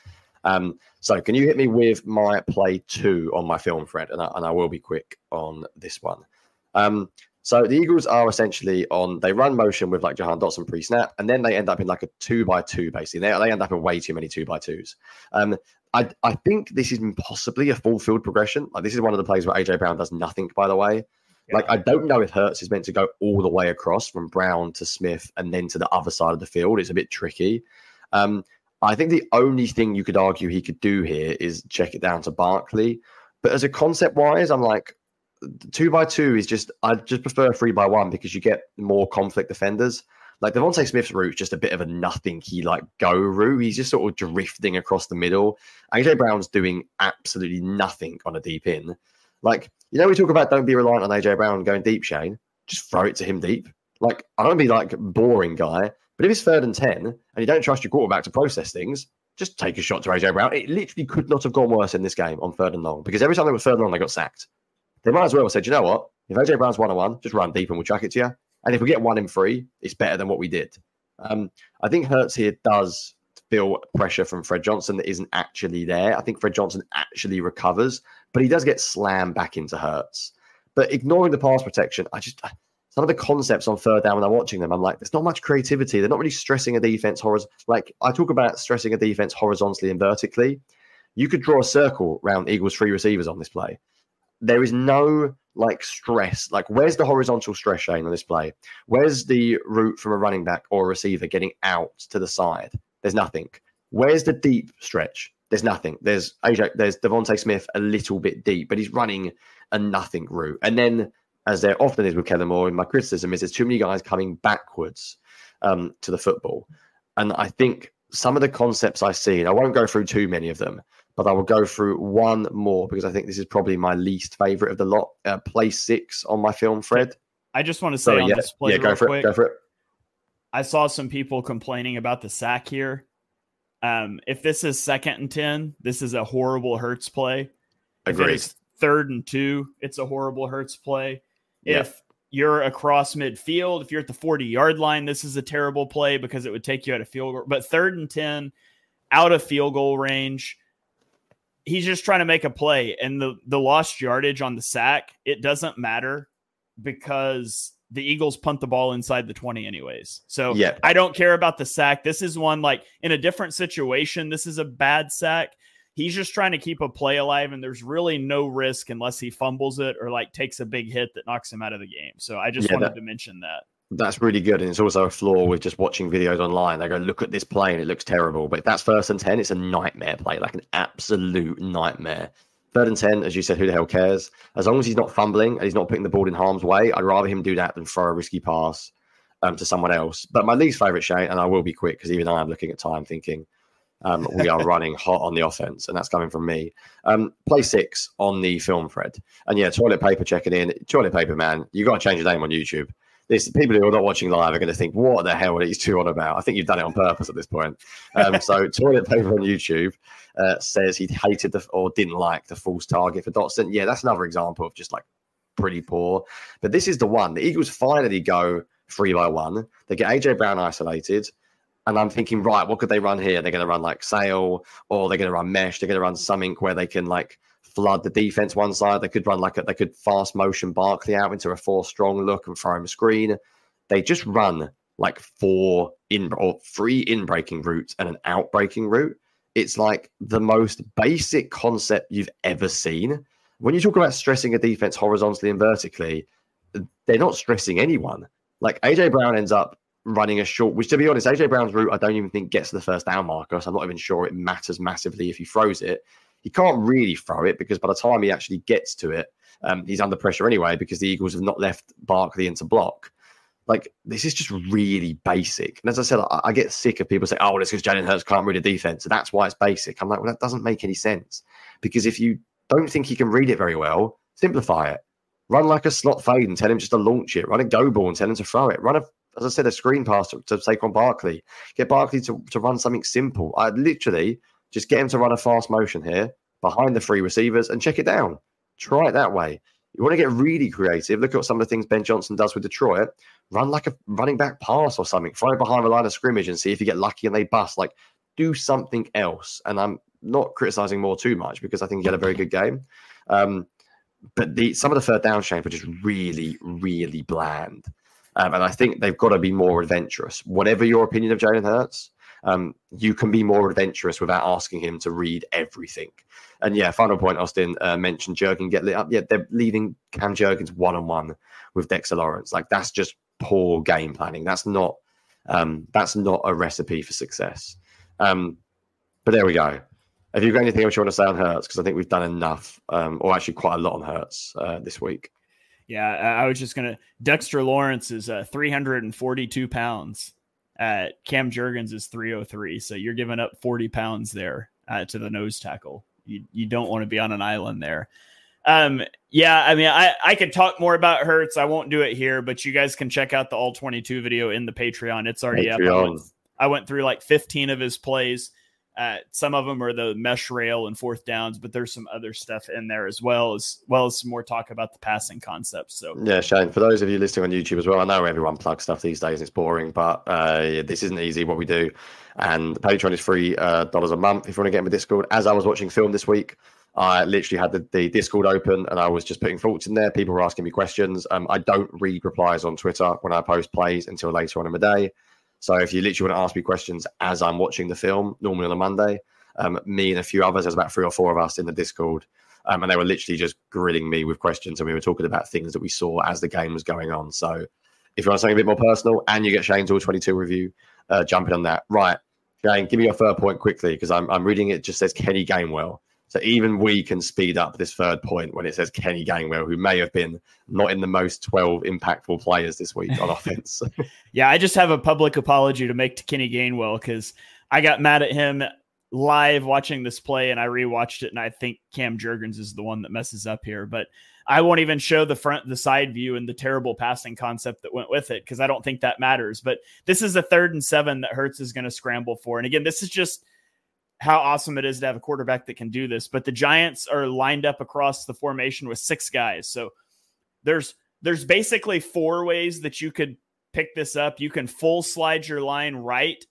So can you hit me with my play 2 on my film, Fred? And I will be quick on this one. So the Eagles are essentially they run motion with Jahan Dotson pre-snap, and then they end up in a 2x2, basically. They end up in way too many 2x2s. I think this is possibly a full field progression. This is one of the plays where A.J. Brown does nothing, by the way. Yeah. I don't know if Hurts is meant to go all the way across from Brown to Smith and then to the other side of the field. It's a bit tricky. I think the only thing you could argue he could do here is check it down to Barkley. But as a concept-wise, I'm 2x2 is just, I just prefer 3x1 because you get more conflict defenders. Devontae Smith's route is just a bit of a nothing go route. He's just sort of drifting across the middle. A.J. Brown's doing absolutely nothing on a deep in. We talk about don't be reliant on A.J. Brown going deep, Shane. Just throw it to him deep. I don't be boring guy. But if it's 3rd and 10 and you don't trust your quarterback to process things, just take a shot to A.J. Brown. It literally could not have gone worse in this game on 3rd and long, because every time they were 3rd and long, they got sacked. They might as well have said, you know what? If A.J. Brown's 1-on-1, just run deep and we'll chuck it to you. And if we get 1 in 3, it's better than what we did. I think Hurts here does feel pressure from Fred Johnson that isn't actually there. I think Fred Johnson actually recovers, but he does get slammed back into Hurts. But ignoring the pass protection, some of the concepts on 3rd down when I'm watching them, I'm there's not much creativity. They're not really stressing a defense I talk about stressing a defense horizontally and vertically. You could draw a circle around Eagles' 3 receivers on this play. There is no stress. Where's the horizontal stress, Shane, on this play? Where's the route from a running back or a receiver getting out to the side? There's nothing. Where's the deep stretch? There's nothing. There's Devontae Smith a little bit deep, but he's running a nothing route. And then, as there often is with Kellen Moore, and my criticism is there's too many guys coming backwards to the football. And I think some of the concepts I see, and I won't go through too many of them, but I will go through one more because I think this is probably my least favorite of the lot. Play 6 on my film, Fred. I just want to say on this play go for it. I saw some people complaining about the sack here. If this is 2nd and 10, this is a horrible Hurts play. Agreed. If it is 3rd and 2, it's a horrible Hurts play. Yeah. If you're across midfield, if you're at the 40-yard line, this is a terrible play because it would take you out of field goal. But 3rd and 10, out of field goal range, he's just trying to make a play. And the lost yardage on the sack, it doesn't matter because the Eagles punt the ball inside the 20 anyways. So yeah. I don't care about the sack. This is one, like, in a different situation, this is a bad sack. He's just trying to keep a play alive, and there's really no risk unless he fumbles it or like takes a big hit that knocks him out of the game. So I just wanted to mention that. That's really good. And it's also a flaw with just watching videos online. They go, look at this play and it looks terrible. But if that's 1st and 10, it's a nightmare play, like an absolute nightmare. 3rd and 10, as you said, who the hell cares? As long as he's not fumbling and he's not putting the ball in harm's way, I'd rather him do that than throw a risky pass to someone else. But my least favorite, Shane, and I will be quick because even I am looking at time thinking we are running hot on the offense, and that's coming from me. Play 6 on the film thread. And yeah, toilet paper checking in. Toilet paper, man, you got to change your name on YouTube. People who are not watching live are going to think, what the hell are these two on about? I think you've done it on purpose at this point. So toilet paper on YouTube says he hated or didn't like the false target for Dotson. Yeah, that's another example of just like pretty poor. But this is the one. The Eagles finally go 3-by-1. They get AJ Brown isolated. And I'm thinking, right, what could they run here? They're going to run like sail, or they're going to run mesh. They're going to run something where they can like flood the defense one side. They could run they could fast motion Barkley out into a 4-strong look and throw him a screen. They just run like 3 in-breaking routes and an out-breaking route. It's like the most basic concept you've ever seen. When you talk about stressing a defense horizontally and vertically, they're not stressing anyone. Like AJ Brown ends up running a short, which to be honest, AJ Brown's route I don't even think gets to the first down marker, so I'm not even sure it matters massively if he throws it. He can't really throw it because by the time he actually gets to it, he's under pressure anyway because the Eagles have not left Barkley into block. Like, this is just really basic. And as I said, I get sick of people saying, oh, well, it's because Jalen Hurts can't read a defense, so that's why it's basic. I'm like, well, that doesn't make any sense. Because if you don't think he can read it very well, simplify it. Run like a slot fade and tell him just to launch it. Run a go ball and tell him to throw it. Run as I said, a screen pass to Saquon Barkley. Get Barkley to run something simple. I'd literally just get him to run a fast motion here behind the 3 receivers and check it down. Try it that way. You want to get really creative. Look at some of the things Ben Johnson does with Detroit. Run like a running back pass or something. Throw it behind the line of scrimmage and see if you get lucky and they bust. Like, do something else. And I'm not criticizing Moore too much because I think he had a very good game. But some of the 3rd down chains were just really, really bland. And I think they've got to be more adventurous. Whatever your opinion of Jalen Hurts, you can be more adventurous without asking him to read everything. And yeah, final point, Austin mentioned Jurgen get lit up. Yeah, they're leaving Cam Jurgens one-on-one with Dexter Lawrence. Like, that's just poor game planning. That's not a recipe for success. But there we go. Have you got anything else you want to say on Hurts? Because I think we've done enough, or actually quite a lot on Hurts this week. Yeah, I was just going to... Dexter Lawrence is 342 pounds. Cam Jurgens is 303. So you're giving up 40 pounds there to the nose tackle. You don't want to be on an island there. Yeah, I mean, I could talk more about Hurts. I won't do it here, but you guys can check out the All-22 video in the Patreon. It's already up. I went through like 15 of his plays. Some of them are the mesh rail and 4th downs, but there's some other stuff in there as well as some more talk about the passing concepts. So yeah, Shane, for those of you listening on YouTube as well, I know everyone plugs stuff these days. It's boring, but this isn't easy what we do. And Patreon is $3 a month if you want to get in the Discord. As I was watching film this week, I literally had the Discord open and I was just putting thoughts in there. People were asking me questions. I don't read replies on Twitter when I post plays until later on in the day. So if you literally want to ask me questions as I'm watching the film, normally on a Monday, me and a few others, there's about 3 or 4 of us in the Discord, and they were literally just grilling me with questions, and we were talking about things that we saw as the game was going on. So if you want something a bit more personal and you get Shane's All-22 review, jump in on that. Right, Shane, give me your 3rd point quickly because I'm reading it just says Kenny Gainwell. So even we can speed up this 3rd point when it says Kenny Gainwell, who may have been not in the most 12 impactful players this week on offense. Yeah, I just have a public apology to make to Kenny Gainwell because I got mad at him live watching this play and I rewatched it, and I think Cam Jurgens is the one that messes up here. But I won't even show the side view and the terrible passing concept that went with it, because I don't think that matters. But this is a 3rd and 7 that Hurts is going to scramble for. And again, this is just how awesome it is to have a quarterback that can do this. But the Giants are lined up across the formation with 6 guys. So there's basically 4 ways that you could pick this up. You can full slide your line right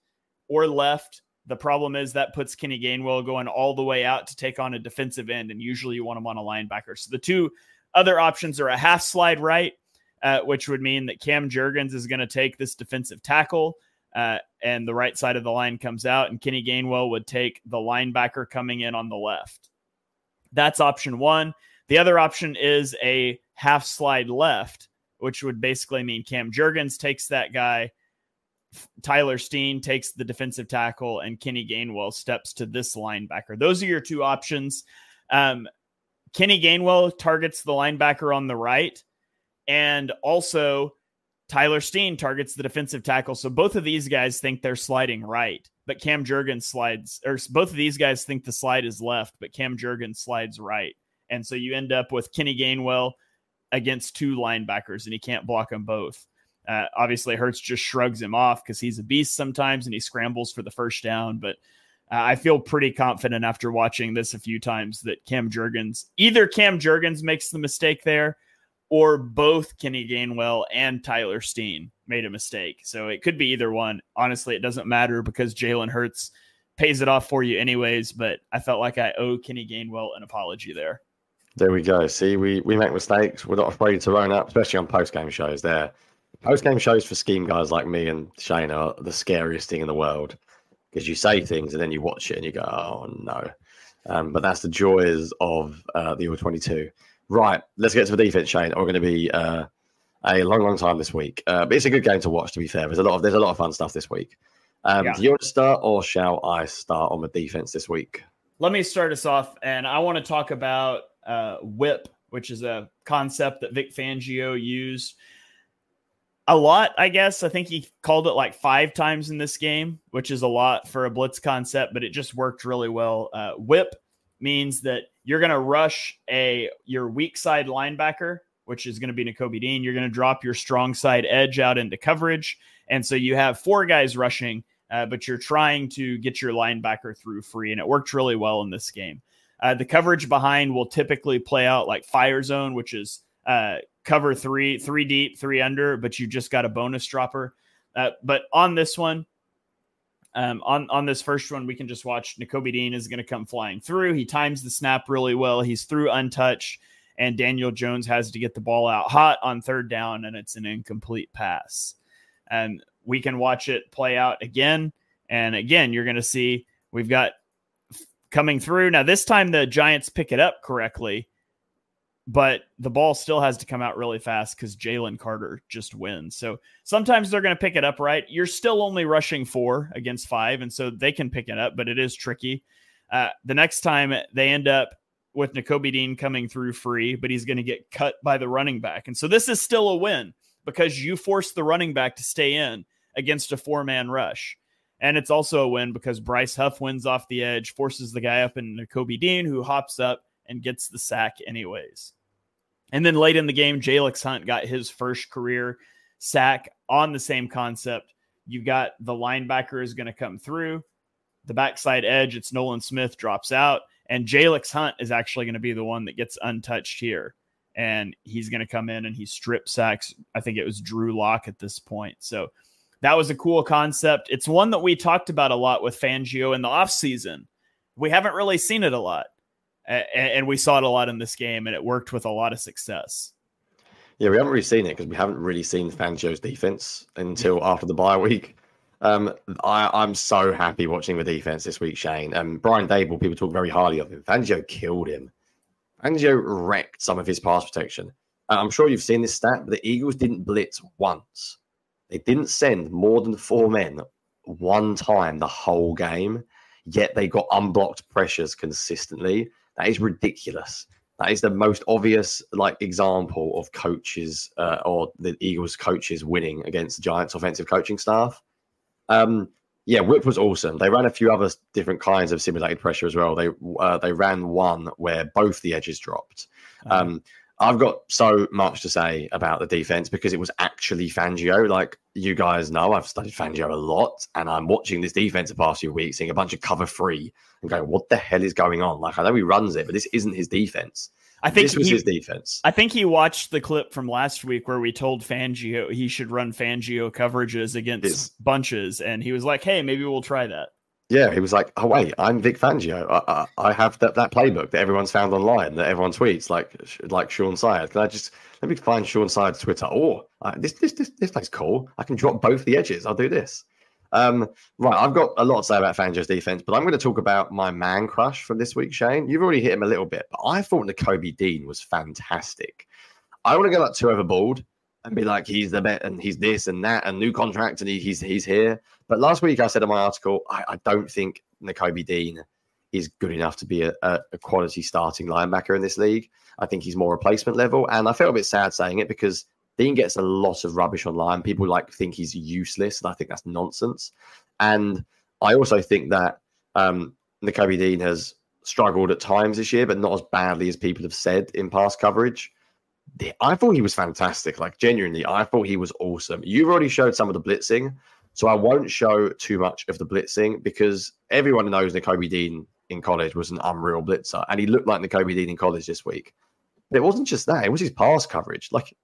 or left. The problem is that puts Kenny Gainwell going all the way out to take on a defensive end, and usually you want him on a linebacker. So the 2 other options are a half slide right, which would mean that Cam Jurgens is going to take this defensive tackle, and the right side of the line comes out, and Kenny Gainwell would take the linebacker coming in on the left. That's option 1. The other option is a half slide left, which would basically mean Cam Jurgens takes that guy, Tyler Steen takes the defensive tackle, and Kenny Gainwell steps to this linebacker. Those are your 2 options. Kenny Gainwell targets the linebacker on the right, and also Tyler Steen targets the defensive tackle. So both of these guys think they're sliding right, but Cam Jurgens slides, or both of these guys think the slide is left, but Cam Jurgens slides right. And so you end up with Kenny Gainwell against 2 linebackers, and he can't block them both. Obviously, Hurts just shrugs him off because he's a beast sometimes, and he scrambles for the first down. But I feel pretty confident after watching this a few times that either Cam Jurgens makes the mistake there, or both Kenny Gainwell and Tyler Steen made a mistake. So it could be either one. Honestly, it doesn't matter because Jalen Hurts pays it off for you anyways. But I felt like I owe Kenny Gainwell an apology there. There we go. See, we make mistakes. We're not afraid to own up, especially on post-game shows there. Post-game shows for scheme guys like me and Shane are the scariest thing in the world, because you say things and then you watch it and you go, oh, no. But that's the joys of the All-22. Right, let's get to the defense, Shane. We're going to be a long time this week. But it's a good game to watch, to be fair. There's a lot of fun stuff this week. Do you want to start, or shall I start on the defense this week? Let me start us off, and I want to talk about whip, which is a concept that Vic Fangio used a lot, I guess. I think he called it like 5 times in this game, which is a lot for a blitz concept, but it just worked really well. Whip means that you're going to rush your weak side linebacker, which is going to be Nakobe Dean. You're going to drop your strong side edge out into coverage. And so you have 4 guys rushing, but you're trying to get your linebacker through free. And it worked really well in this game. The coverage behind will typically play out like fire zone, which is cover 3 deep, 3 under, but you just got a bonus dropper. But on this one, on this first one, we can just watch Nakobe Dean is going to come flying through. He times the snap really well. He's through untouched, and Daniel Jones has to get the ball out hot on 3rd down, and it's an incomplete pass. And we can watch it play out again. And again, you're going to see we've got coming through. Now, this time the Giants pick it up correctly, but the ball still has to come out really fast because Jalen Carter just wins. So sometimes they're going to pick it up right. You're still only rushing 4 against 5, and so they can pick it up, but it is tricky. The next time they end up with Nakobe Dean coming through free, but he's going to get cut by the running back. And so this is still a win because you force the running back to stay in against a 4-man rush. And it's also a win because Bryce Huff wins off the edge, forces the guy up in Nakobe Dean, who hops up and gets the sack anyways. And then late in the game, Jalen Hunt got his first career sack on the same concept. You got the linebacker is going to come through. The backside edge, it's Nolan Smith, drops out. And Jalen Hunt is actually going to be the one that gets untouched here. And he's going to come in and he strip sacks. I think it was Drew Lock at this point. So that was a cool concept. It's one that we talked about a lot with Fangio in the offseason. We haven't really seen it a lot. And we saw it a lot in this game, and it worked with a lot of success. Yeah, we haven't really seen it because we haven't really seen Fangio's defense until after the bye week. I'm so happy watching the defense this week, Shane. Brian Dable, people talk very highly of him. Fangio killed him. Fangio wrecked some of his pass protection. I'm sure you've seen this stat, but the Eagles didn't blitz once. They didn't send more than 4 men one time the whole game, yet they got unblocked pressures consistently. That is ridiculous. That is the most obvious example of coaches or the Eagles coaches winning against the Giants offensive coaching staff. Yeah, Whip was awesome. They ran a few other different kinds of simulated pressure as well. They ran one where both the edges dropped. I've got so much to say about the defense because it was actually Fangio. Like you guys know, I've studied Fangio a lot, and I'm watching this defense the past few weeks, seeing a bunch of cover 3 and going, what the hell is going on? Like, I know he runs it, but this isn't his defense. I think this was his defense. I think he watched the clip from last week where we told Fangio he should run Fangio coverages against bunches, and he was like, hey, maybe we'll try that. Yeah, he was like, oh, wait, I'm Vic Fangio. I have that playbook that everyone's found online, that everyone tweets, like Sean Syed. Let me find Sean Syed's Twitter. Oh, this thing's cool. I can drop both the edges. I'll do this. Right, I've got a lot to say about Fangio's defense, but I'm going to talk about my man crush from this week, Shane. You've already hit him a little bit, but I thought Nakobe Dean was fantastic. I want to go like too overboard and be like, he's the bet and he's this and that and new contract and he's here. But last week I said in my article, I don't think Nakobe Dean is good enough to be a quality starting linebacker in this league. I think he's more replacement level. And I felt a bit sad saying it because Dean gets a lot of rubbish online. People think he's useless, and I think that's nonsense. And I also think that Nakobe Dean has struggled at times this year, but not as badly as people have said in past coverage. I thought he was fantastic. Like, genuinely, I thought he was awesome. You've already showed some of the blitzing, so I won't show too much of the blitzing because everyone knows Nakobe Dean in college was an unreal blitzer, and he looked like Nakobe Dean in college this week. But it wasn't just that. It was his pass coverage. Like,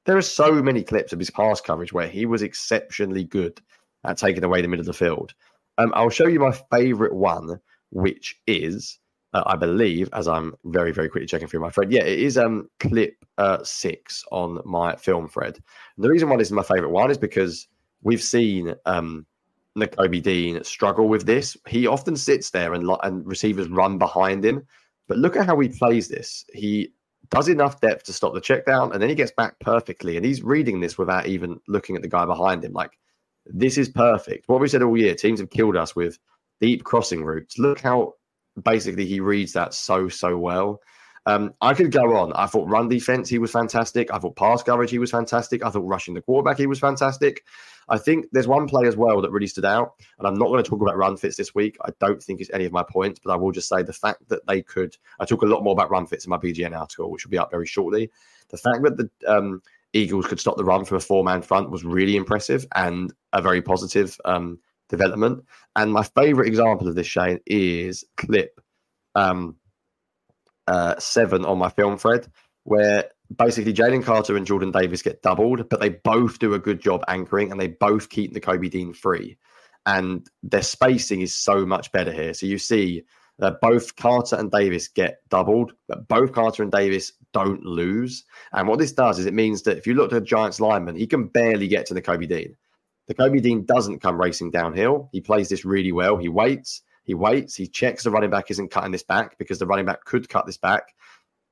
there are so many clips of his pass coverage where he was exceptionally good at taking away the middle of the field. I'll show you my favorite one, which is, I believe, as I'm very, very quickly checking through my thread. Yeah, it is clip 6 on my film thread. And the reason why this is my favorite one is because we've seen Nakobe Dean struggle with this. He often sits there and receivers run behind him. But look at how he plays this. He does enough depth to stop the check down, and then he gets back perfectly. And he's reading this without even looking at the guy behind him. Like, this is perfect. What we said all year, teams have killed us with deep crossing routes. Look how basically he reads that so well. I could go on. I thought run defense, he was fantastic. I thought pass coverage, he was fantastic. I thought rushing the quarterback, he was fantastic. I think there's one play as well that really stood out, and I'm not going to talk about run fits this week. I don't think it's any of my points, but I will just say the fact that they could. I talk a lot more about run fits in my BGN article, which will be up very shortly. The fact that the Eagles could stop the run from a 4-man front was really impressive and a very positive development. And my favorite example of this, Shane, is clip 7 on my film thread, where basically Jalen Carter and Jordan Davis get doubled, but they both do a good job anchoring and they both keep Nakobe Dean free. And their spacing is so much better here. So you see that both Carter and Davis get doubled, but both Carter and Davis don't lose. And what this does is it means that if you look at a Giants lineman, he can barely get to Nakobe Dean. Nakobe Dean doesn't come racing downhill. He plays this really well. He waits, he checks the running back isn't cutting this back because the running back could cut this back.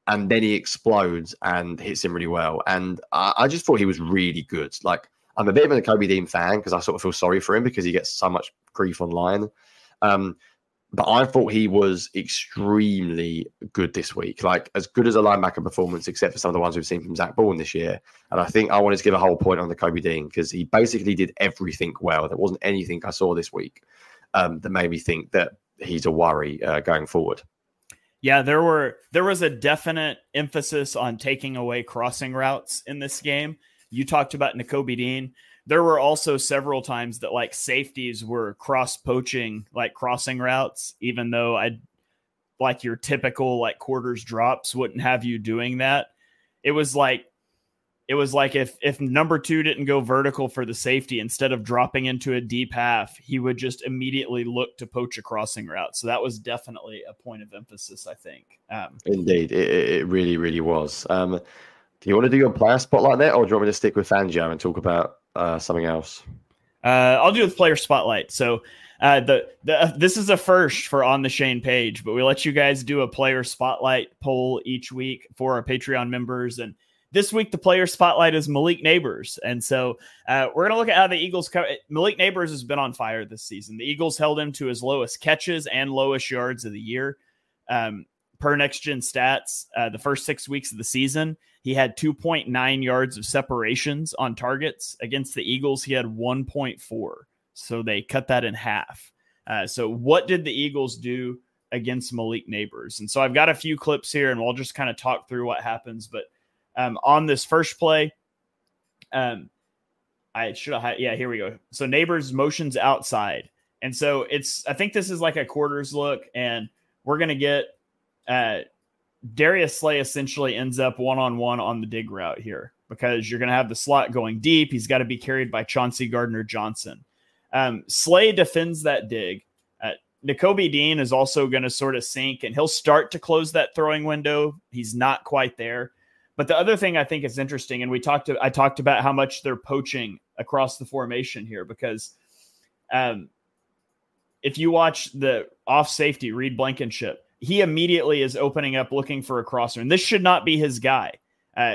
And then he explodes and hits him really well. And I just thought he was really good. Like, I'm a bit of a Nakobe Dean fan because I sort of feel sorry for him because he gets so much grief online. But I thought he was extremely good this week. Like, as good as a linebacker performance, except for some of the ones we've seen from Zach Bourne this year. And I think I wanted to give a whole point on Nakobe Dean because he basically did everything well. There wasn't anything I saw this week that made me think that he's a worry going forward. Yeah, there was a definite emphasis on taking away crossing routes in this game. You talked about Nakobe Dean. There were also several times that like safeties were cross poaching like crossing routes, even though like your typical like quarters drops wouldn't have you doing that. It was like if number 2 didn't go vertical for the safety, instead of dropping into a deep half, he would just immediately look to poach a crossing route. So that was definitely a point of emphasis, I think. Indeed, it really, really was. Do you want to do your player spotlight there, or do you want me to stick with Fangio and talk about something else? I'll do the player spotlight. So this is a first for On the Shane page, but we let you guys do a player spotlight poll each week for our Patreon members. And this week, the player spotlight is Malik Neighbors. And so we're going to look at how the Eagles Malik Neighbors has been on fire this season. The Eagles held him to his lowest catches and lowest yards of the year. Per Next Gen Stats, the first 6 weeks of the season, he had 2.9 yards of separations on targets. Against the Eagles, he had 1.4. So they cut that in half. So what did the Eagles do against Malik Neighbors. And so I've got a few clips here, and we'll just kind of talk through what happens. But on this first play, here we go. So Neighbors motions outside. And so I think this is like a quarters look, and we're going to get Darius Slay essentially ends up one-on-one on the dig route here, because you're going to have the slot going deep. He's got to be carried by Chauncey Gardner-Johnson. Slay defends that dig. Nakobe Dean is also going to sort of sink, and he'll start to close that throwing window. He's not quite there. But the other thing I think is interesting, and I talked about how much they're poaching across the formation here, because if you watch the off safety, Reed Blankenship, he immediately is opening up looking for a crosser. And this should not be his guy.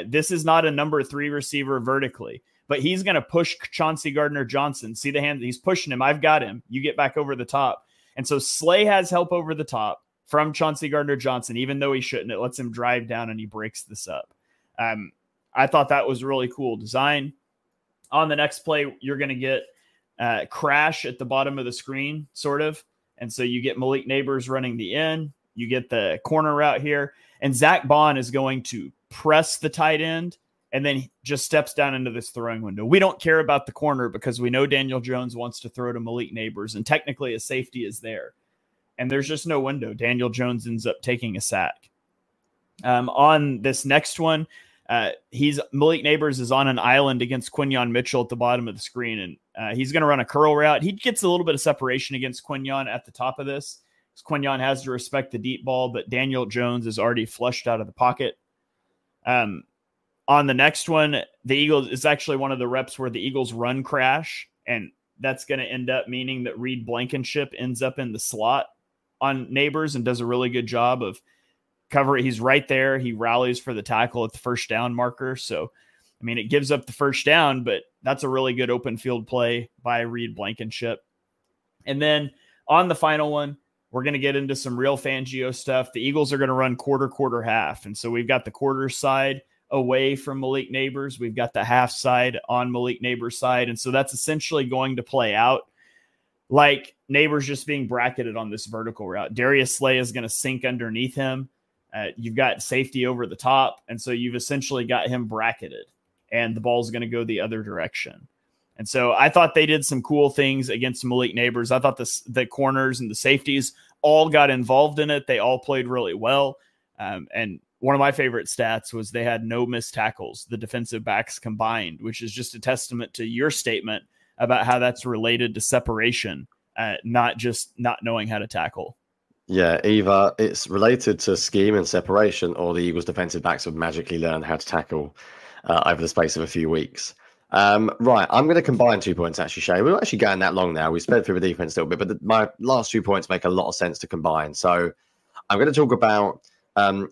This is not a number 3 receiver vertically, but he's going to push Chauncey Gardner-Johnson. See the hand? He's pushing him. I've got him. You get back over the top. And so Slay has help over the top from Chauncey Gardner-Johnson, even though he shouldn't. It lets him drive down, and he breaks this up. I thought that was really cool design. On the next play, you're going to get crash at the bottom of the screen, sort of. And so you get Malik Neighbors running the end. You get the corner route here. And Zach Bond is going to press the tight end and then just steps down into this throwing window. We don't care about the corner because we know Daniel Jones wants to throw to Malik Neighbors, and technically a safety is there. And there's just no window. Daniel Jones ends up taking a sack. On this next one, Malik Neighbors is on an island against Quinyon Mitchell at the bottom of the screen, and he's going to run a curl route. He gets a little bit of separation against Quinyon at the top of this. Quinyon has to respect the deep ball, but Daniel Jones is already flushed out of the pocket. On the next one, the Eagles is actually one of the reps where the Eagles run crash, and that's going to end up meaning that Reed Blankenship ends up in the slot on Neighbors and does a really good job of covering. He's right there. He rallies for the tackle at the first down marker. So, I mean, it gives up the first down, but that's a really good open field play by Reed Blankenship. And then on the final one, we're going to get into some real Fangio stuff. The Eagles are going to run quarter, half. And so we've got the quarter side away from Malik Neighbors. We've got the half side on Malik Neighbors' side. And so that's essentially going to play out like Neighbors just being bracketed on this vertical route. Darius Slay is going to sink underneath him. You've got safety over the top. And so you've essentially got him bracketed, and the ball's going to go the other direction. And so I thought they did some cool things against Malik Neighbors. I thought the corners and the safeties all got involved in it. They all played really well. And one of my favorite stats was they had no missed tackles, the defensive backs combined, which is just a testament to your statement about how that's related to separation, not just not knowing how to tackle. Yeah, either it's related to scheme and separation, or the Eagles defensive backs have magically learned how to tackle over the space of a few weeks. Right, I'm going to combine 2 points, actually, Shay. We're not actually going that long now. We sped through the defense a little bit, but my last 2 points make a lot of sense to combine. So I'm going to talk about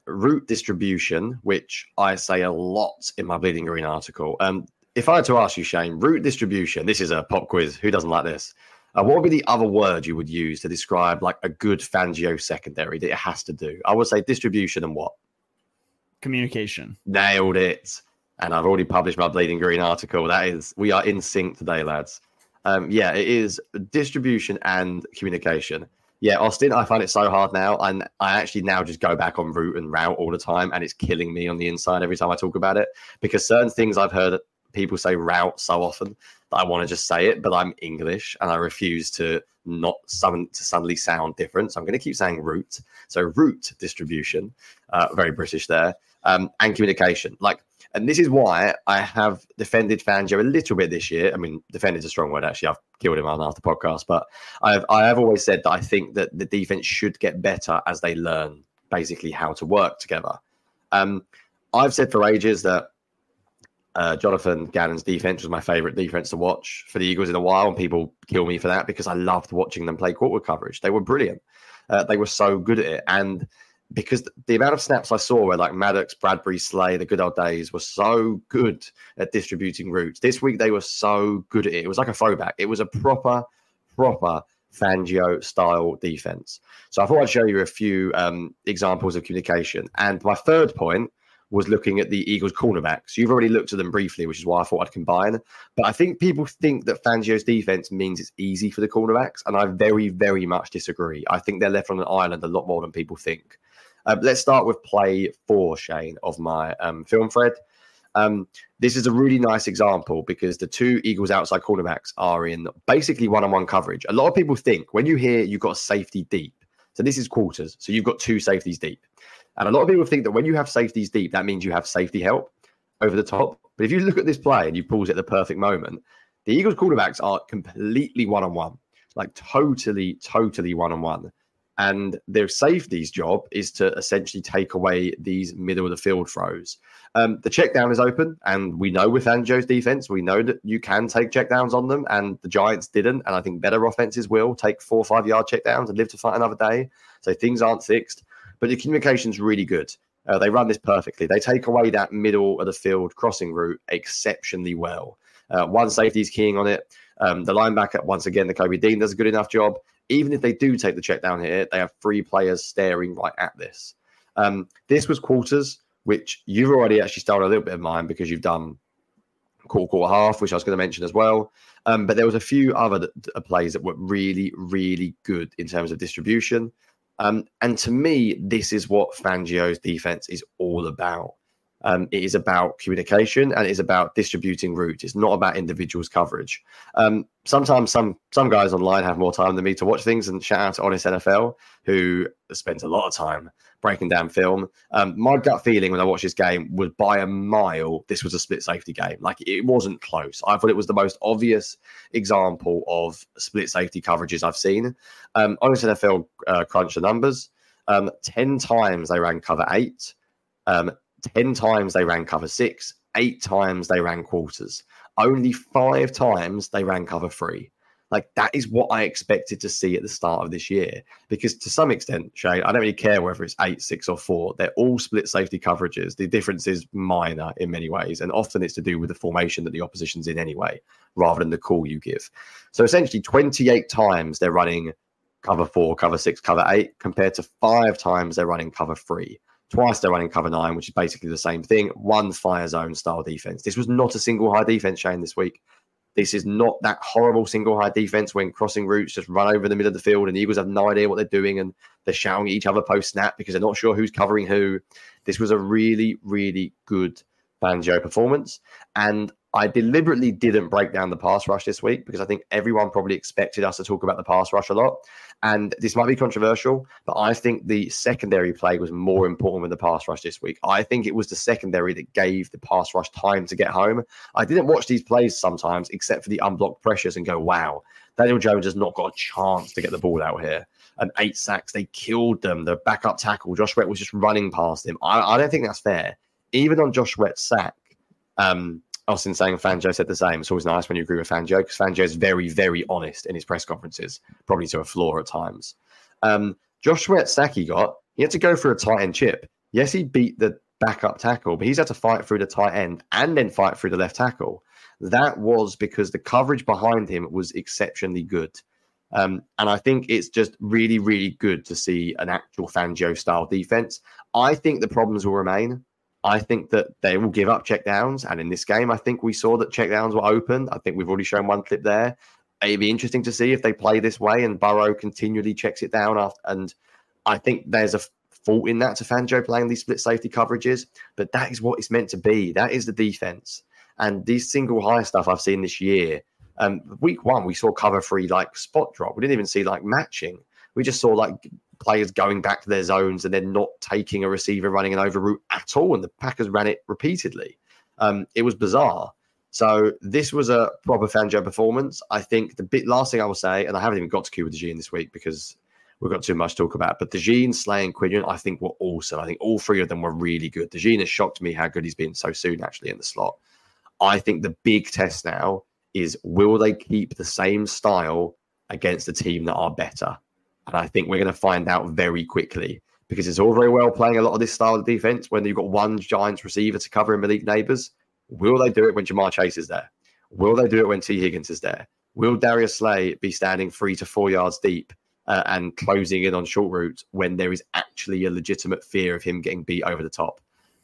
route distribution, which I say a lot in my Bleeding Green article. If I had to ask you, Shane, route distribution, this is a pop quiz. Who doesn't like this? What would be the other word you would use to describe like a good Fangio secondary that it has to do? I would say distribution and what? Communication. Nailed it. And I've already published my Bleeding Green article. We are in sync today, lads. Yeah, it is distribution and communication. Yeah, Austin, I find it so hard now. And I actually now just go back on route and route all the time. And it's killing me on the inside every time I talk about it. Because certain things I've heard people say route so often that I want to just say it. But I'm English and I refuse to suddenly sound different. So I'm going to keep saying route. So route distribution, very British there. And communication. And this is why I have defended Fangio a little bit this year. I mean, defended is a strong word, actually. I've killed him on after podcast. But I have always said that I think that the defense should get better as they learn basically how to work together. I've said for ages that Jonathan Gannon's defense was my favorite defense to watch for the Eagles in a while. And people kill me for that because I loved watching them play quarter coverage. They were brilliant. They were so good at it. And because the amount of snaps I saw where like Maddox, Bradbury, Slay, the good old days were so good at distributing routes. This week, they were so good at it. It was like a throwback. It was a proper Fangio style defense. So I thought I'd show you a few examples of communication. And my third point was looking at the Eagles cornerbacks. You've already looked at them briefly, which is why I thought I'd combine. But I think people think that Fangio's defense means it's easy for the cornerbacks, and I very, very much disagree. I think they're left on an island a lot more than people think. Let's start with play 4, Shane, of my film thread. This is a really nice example because the two Eagles outside cornerbacks are in basically one-on-one coverage. A lot of people think when you hear you've got a safety deep, so this is quarters, so you've got 2 safeties deep. And a lot of people think that when you have safeties deep, that means you have safety help over the top. But if you look at this play and you pause it at the perfect moment, the Eagles quarterbacks are completely one-on-one, like totally one-on-one. And their safety's job is to essentially take away these middle of the field throws. The check down is open, and we know with Fangio's defense, we know that you can take check downs on them, and the Giants didn't. And I think better offenses will take 4 or 5 yard check downs and live to fight another day. So things aren't fixed, but the communication's really good. They run this perfectly. They take away that middle of the field crossing route exceptionally well. One safety is keying on it. The linebacker, once again, the Kobe Dean does a good enough job. Even if they do take the check down here, they have 3 players staring right at this. This was quarters, which you've already actually stolen a little bit of mine because you've done quarter half, which I was going to mention as well. But there was a few other plays that were really, really good in terms of distribution. And to me, this is what Fangio's defense is all about. It is about communication and it is about distributing routes. It's not about individuals coverage. Sometimes some guys online have more time than me to watch things, and shout out to Honest NFL, who spends a lot of time breaking down film. My gut feeling when I watched this game was by a mile, this was a split safety game. Like, it wasn't close. I thought it was the most obvious example of split safety coverages I've seen. Honest NFL crunched the numbers. 10 times they ran cover 8. 10 times they ran cover 6, 8 times they ran quarters. Only 5 times they ran cover 3. Like, that is what I expected to see at the start of this year. Because to some extent, Shane, I don't really care whether it's 8, 6, or 4. They're all split safety coverages. The difference is minor in many ways. And often it's to do with the formation that the opposition's in anyway, rather than the call you give. So essentially 28 times they're running cover 4, cover 6, cover 8, compared to 5 times they're running cover 3. Twice they're running cover 9, which is basically the same thing. 1 fire zone style defense. This was not a single high defense, Shane, this week. This is not that horrible single high defense when crossing routes just run over the middle of the field and the Eagles have no idea what they're doing and they're shouting at each other post snap because they're not sure who's covering who. This was a really, really good Fangio performance. And I deliberately didn't break down the pass rush this week because I think everyone probably expected us to talk about the pass rush a lot. And this might be controversial, but I think the secondary play was more important than the pass rush this week. I think it was the secondary that gave the pass rush time to get home. I didn't watch these plays sometimes except for the unblocked pressures and go, wow, Daniel Jones has not got a chance to get the ball out here. And 8 sacks, they killed them. The backup tackle, Josh Sweat was just running past him. I don't think that's fair. Even on Josh Sweat's sack, Austin saying Fangio said the same. It's always nice when you agree with Fangio because Fangio is very, very honest in his press conferences, probably to a flaw at times. Josh Sweat's sack he had to go for a tight end chip. Yes, he beat the backup tackle, but he's had to fight through the tight end and then fight through the left tackle. That was because the coverage behind him was exceptionally good. And I think it's just really, really good to see an actual Fangio-style defense. I think the problems will remain. I think that they will give up checkdowns. And in this game, I think we saw that checkdowns were open. I think we've already shown one clip there. It'd be interesting to see if they play this way and Burrow continually checks it down after. And I think there's a fault in that to Fangio playing these split safety coverages. But that is what it's meant to be. That is the defense. And these single high stuff I've seen this year. Week 1, we saw cover 3 like spot drop. We didn't even see like matching. We just saw like players going back to their zones and then not taking a receiver running an over route at all. And the Packers ran it repeatedly. It was bizarre. So this was a proper Fangio performance. I think the last thing I will say, and I haven't even got to Cuba DeJean this week because we've got too much to talk about, but DeJean, Slay, and Quinion, I think were awesome. I think all 3 of them were really good. DeJean has shocked me how good he's been so soon actually in the slot. I think the big test now is will they keep the same style against a team that are better? And I think we're going to find out very quickly because it's all very well playing a lot of this style of defense when you've got one Giants receiver to cover in Malik Neighbors. Will they do it when Jamar Chase is there? Will they do it when T. Higgins is there? Will Darius Slay be standing 3 to 4 yards deep and closing in on short routes when there is actually a legitimate fear of him getting beat over the top?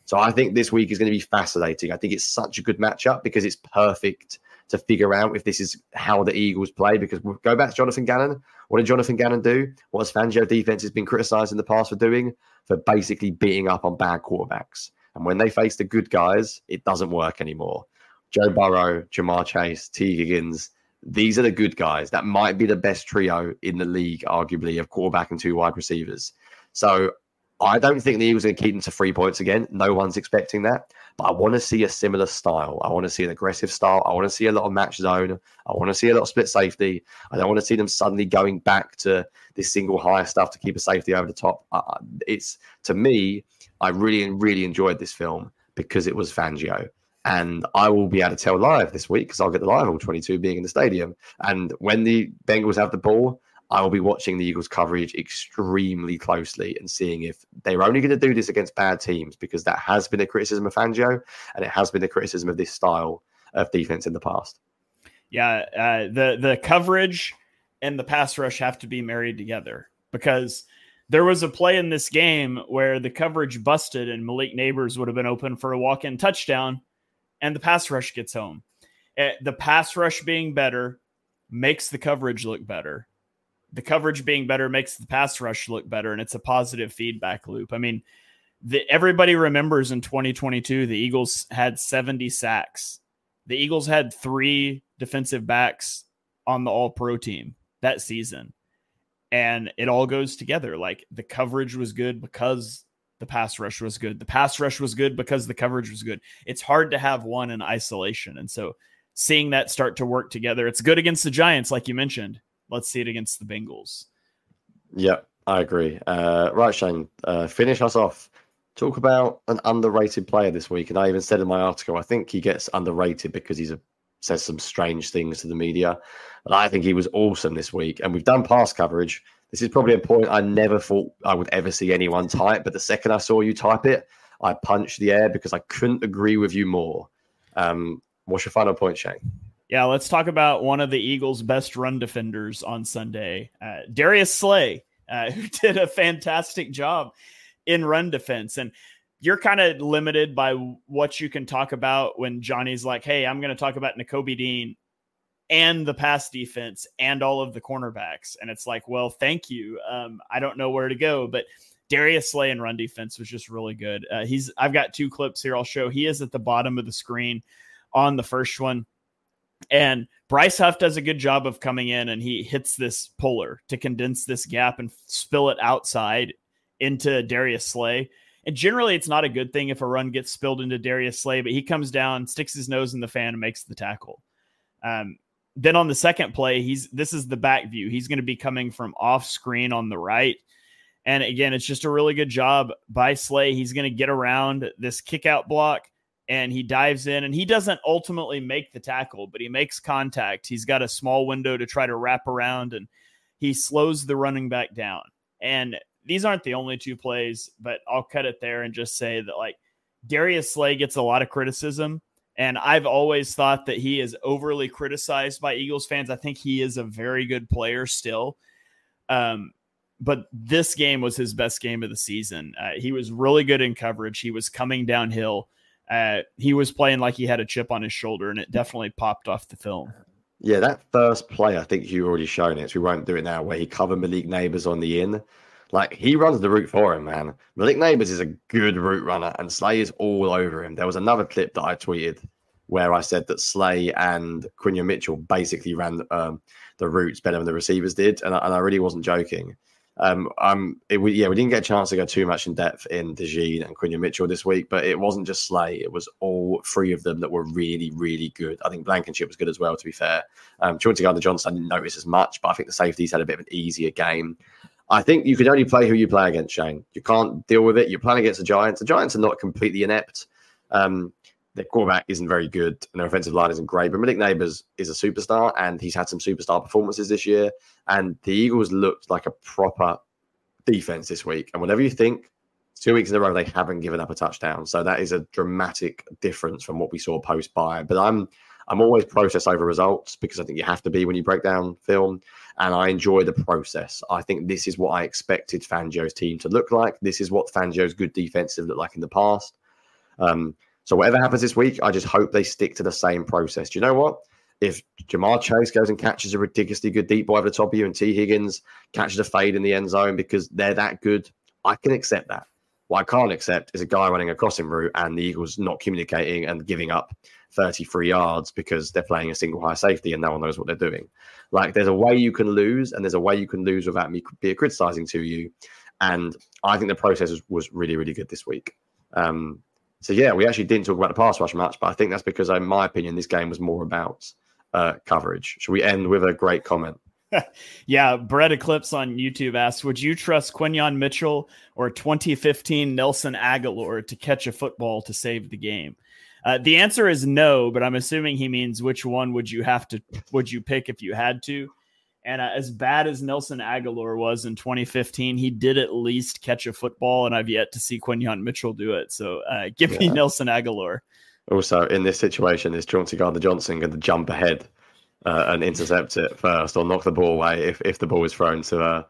So I think this week is going to be fascinating. I think it's such a good matchup because it's perfect to figure out if this is how the Eagles play. Because we'll go back to Jonathan Gannon. What did Jonathan Gannon do? What has Fangio defense has been criticized in the past for doing? For basically beating up on bad quarterbacks. And when they face the good guys, it doesn't work anymore. Joe Burrow, Jamar Chase, T. Higgins, these are the good guys. That might be the best trio in the league, arguably, of quarterback and 2 wide receivers. So I don't think the Eagles are going to keep them to 3 points again. No one's expecting that. But I want to see a similar style. I want to see an aggressive style. I want to see a lot of match zone. I want to see a lot of split safety. I don't want to see them suddenly going back to this single high stuff to keep a safety over the top. It's, to me, I really, really enjoyed this film because it was Fangio. And I will be able to tell live this week because I'll get the live All-22 being in the stadium. And when the Bengals have the ball, I will be watching the Eagles coverage extremely closely and seeing if they're only going to do this against bad teams, because that has been a criticism of Fangio and it has been a criticism of this style of defense in the past. Yeah, the coverage and the pass rush have to be married together, because there was a play in this game where the coverage busted and Malik Neighbors would have been open for a walk-in touchdown, and the pass rush gets home. The pass rush being better makes the coverage look better. The coverage being better makes the pass rush look better, and it's a positive feedback loop. I mean, everybody remembers in 2022, the Eagles had 70 sacks. The Eagles had 3 defensive backs on the All-Pro team that season, and it all goes together. Like, the coverage was good because the pass rush was good. The pass rush was good because the coverage was good. It's hard to have one in isolation, and so seeing that start to work together, it's good against the Giants, like you mentioned. Let's see it against the Bengals. Yeah, I agree. Right, Shane, finish us off. Talk about an underrated player this week. And I even said in my article, I think he gets underrated because he says some strange things to the media. But I think he was awesome this week. And we've done pass coverage. This is probably a point I never thought I would ever see anyone type. But the second I saw you type it, I punched the air because I couldn't agree with you more. What's your final point, Shane? Yeah, let's talk about one of the Eagles' best run defenders on Sunday, Darius Slay, who did a fantastic job in run defense. And you're kind of limited by what you can talk about when Johnny's like, hey, I'm going to talk about Nakobe Dean and the pass defense and all of the cornerbacks. And it's like, well, thank you. I don't know where to go, but Darius Slay in run defense was just really good. I've got 2 clips here I'll show. He is at the bottom of the screen on the first one. And Bryce Huff does a good job of coming in, and he hits this puller to condense this gap and spill it outside into Darius Slay. And generally it's not a good thing if a run gets spilled into Darius Slay, but he comes down, sticks his nose in the fan, and makes the tackle. Then on the second play, this is the back view. He's going to be coming from off screen on the right. And again, it's just a really good job by Slay. He's going to get around this kick out block, and he dives in, and he doesn't ultimately make the tackle, but he makes contact. He's got a small window to try to wrap around, and he slows the running back down. And these aren't the only 2 plays, but I'll cut it there and just say that, like, Darius Slay gets a lot of criticism, and I've always thought that he is overly criticized by Eagles fans. I think he is a very good player still. But this game was his best game of the season. He was really good in coverage. He was coming downhill. He was playing like he had a chip on his shoulder, and it definitely popped off the film. Yeah, that first play, I think you've already shown it, so we won't do it now, where he covered Malik Neighbors on the in. Like, he runs the route for him, man. Malik Neighbors is a good route runner, and Slay is all over him. There was another clip that I tweeted where I said that Slay and Quinion Mitchell basically ran the routes better than the receivers did, and I really wasn't joking. We didn't get a chance to go too much in depth in DeJean and Quinion Mitchell this week, but it wasn't just Slay. It was all 3 of them that were really, really good. I think Blankenship was good as well, to be fair. Chauncey Gardner-Johnson, I didn't notice as much, but I think the safeties had a bit of an easier game. I think you can only play who you play against, Shane. You can't deal with it. You're playing against the Giants. The Giants are not completely inept. Their quarterback isn't very good, and their offensive line isn't great. But Malik Neighbors is a superstar, and he's had some superstar performances this year. And the Eagles looked like a proper defense this week. And whatever you think, 2 weeks in a row, they haven't given up a touchdown. So that is a dramatic difference from what we saw post-bye. But I'm always process over results, because I think you have to be when you break down film. And I enjoy the process. I think this is what I expected Fangio's team to look like. This is what Fangio's good defenses have looked like in the past. So whatever happens this week, I just hope they stick to the same process. Do you know what? If Jamar Chase goes and catches a ridiculously good deep ball over the top of you and T. Higgins catches a fade in the end zone because they're that good, I can accept that. What I can't accept is a guy running a crossing route and the Eagles not communicating and giving up 33 yards because they're playing a single high safety and no one knows what they're doing. Like, there's a way you can lose, and there's a way you can lose without me criticizing to you. And I think the process was really, really good this week. So, yeah, we actually didn't talk about the pass rush much, but I think that's because, in my opinion, this game was more about coverage. Should we end with a great comment? Yeah, Brett Eclipse on YouTube asks, would you trust Quinyon Mitchell or 2015 Nelson Aguilar to catch a football to save the game? The answer is no, but I'm assuming he means which one would you pick if you had to? And as bad as Nelson Aguilar was in 2015, he did at least catch a football, and I've yet to see Quinyon Mitchell do it. So give me Nelson Aguilar. Also, in this situation, is Chauncey Gardner-Johnson going to jump ahead and intercept it first, or knock the ball away if the ball is thrown to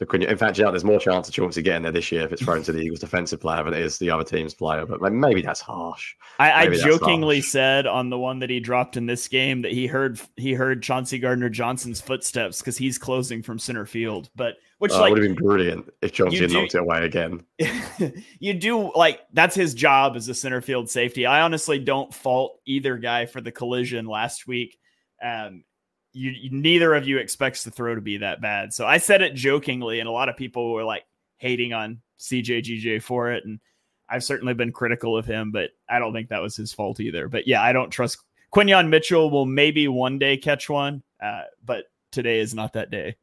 Quinyon? In fact, there's more chance of Chauncey getting there this year if it's thrown to the Eagles defensive player than it is the other team's player. But maybe that's harsh. I jokingly said on the one that he dropped in this game that he heard Chauncey Gardner-Johnson's footsteps because he's closing from center field. But would have been brilliant if Chauncey had knocked it away again. You do, that's his job as a center field safety. I honestly don't fault either guy for the collision last week. Neither of you expects the throw to be that bad. So I said it jokingly, and a lot of people were hating on CJGJ for it. And I've certainly been critical of him, but I don't think that was his fault either. But yeah, I don't trust Quinyon Mitchell. Will maybe one day catch one, but today is not that day.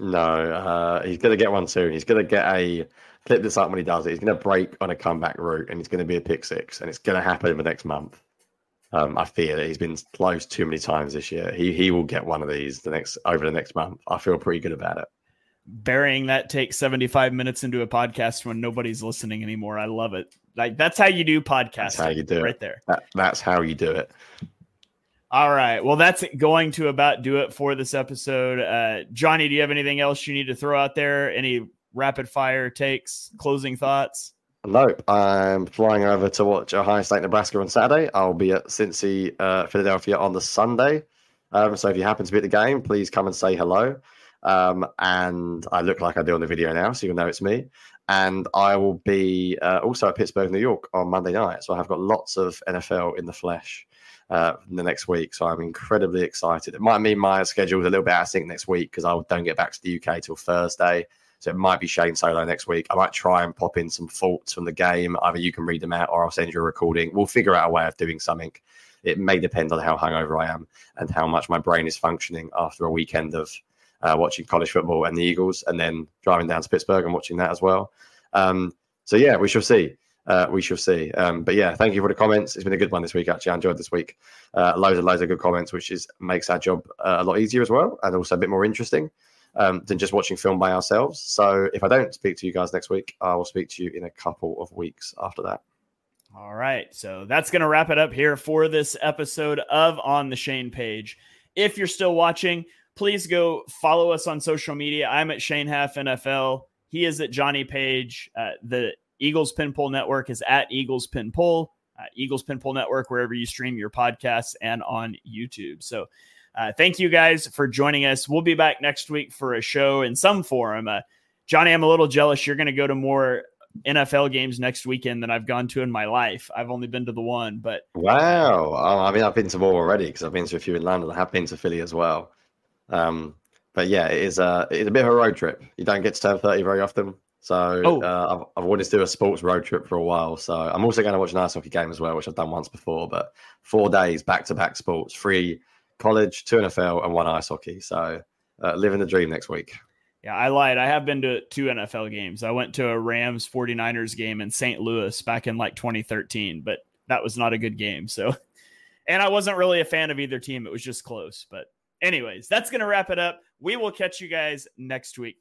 No, he's going to get one soon. He's going to get a clip this up when he does it. He's going to break on a comeback route, and it's going to be a pick six, and it's going to happen in the next month. I fear that he's been close too many times this year. He will get one of these over the next month. I feel pretty good about it. Burying that takes 75 minutes into a podcast when nobody's listening anymore. I love it. That's how you do podcasting. That's how you do right there. That's how you do it. All right. Well, that's going to about do it for this episode. Jonny, do you have anything else you need to throw out there? Any rapid fire takes, closing thoughts? Nope. I'm flying over to watch Ohio State, Nebraska on Saturday. I'll be at Cincy, Philadelphia on the Sunday. So if you happen to be at the game, please come and say hello. And I look like I do on the video now, so you'll know it's me. And I will be also at Pittsburgh, New York on Monday night. So I've got lots of NFL in the flesh in the next week. So I'm incredibly excited. It might mean my schedule is a little bit out of sync next week because I don't get back to the UK till Thursday. So it might be Shane Solo next week. I might try and pop in some thoughts from the game. Either you can read them out or I'll send you a recording. We'll figure out a way of doing something. It may depend on how hungover I am and how much my brain is functioning after a weekend of watching college football and the Eagles and then driving down to Pittsburgh and watching that as well. So, yeah, we shall see. But, yeah, thank you for the comments. It's been a good one this week, actually. I enjoyed this week. Loads of good comments, which makes our job a lot easier as well and also a bit more interesting. Than just watching film by ourselves. So if I don't speak to you guys next week, I will speak to you in a couple of weeks after that. All right. So that's going to wrap it up here for this episode of On the Shane Page. If you're still watching, please go follow us on social media. I'm at Shane Half NFL. He is at Jonny Page. The Eagles Pin Pull Network is at Eagles Pin Pull. Eagles Pin Pull Network, wherever you stream your podcasts and on YouTube. So thank you guys for joining us. We'll be back next week for a show in some form. Jonny, I'm a little jealous. You're going to go to more NFL games next weekend than I've gone to in my life. I've only been to the one, but wow. I mean, I've been to more already because I've been to a few in London. I have been to Philly as well. But yeah, it's a bit of a road trip. You don't get to turn 30 very often. So I've wanted to do a sports road trip for a while. So I'm also going to watch an ice hockey game as well, which I've done once before, but 4 days back-to-back sports, 3 college, 2 NFL, and 1 ice hockey. So living the dream next week. Yeah, I lied. I have been to 2 NFL games. I went to a Rams 49ers game in St. Louis back in 2013, but that was not a good game. So, and I wasn't really a fan of either team. It was just close. But anyways, that's going to wrap it up. We will catch you guys next week.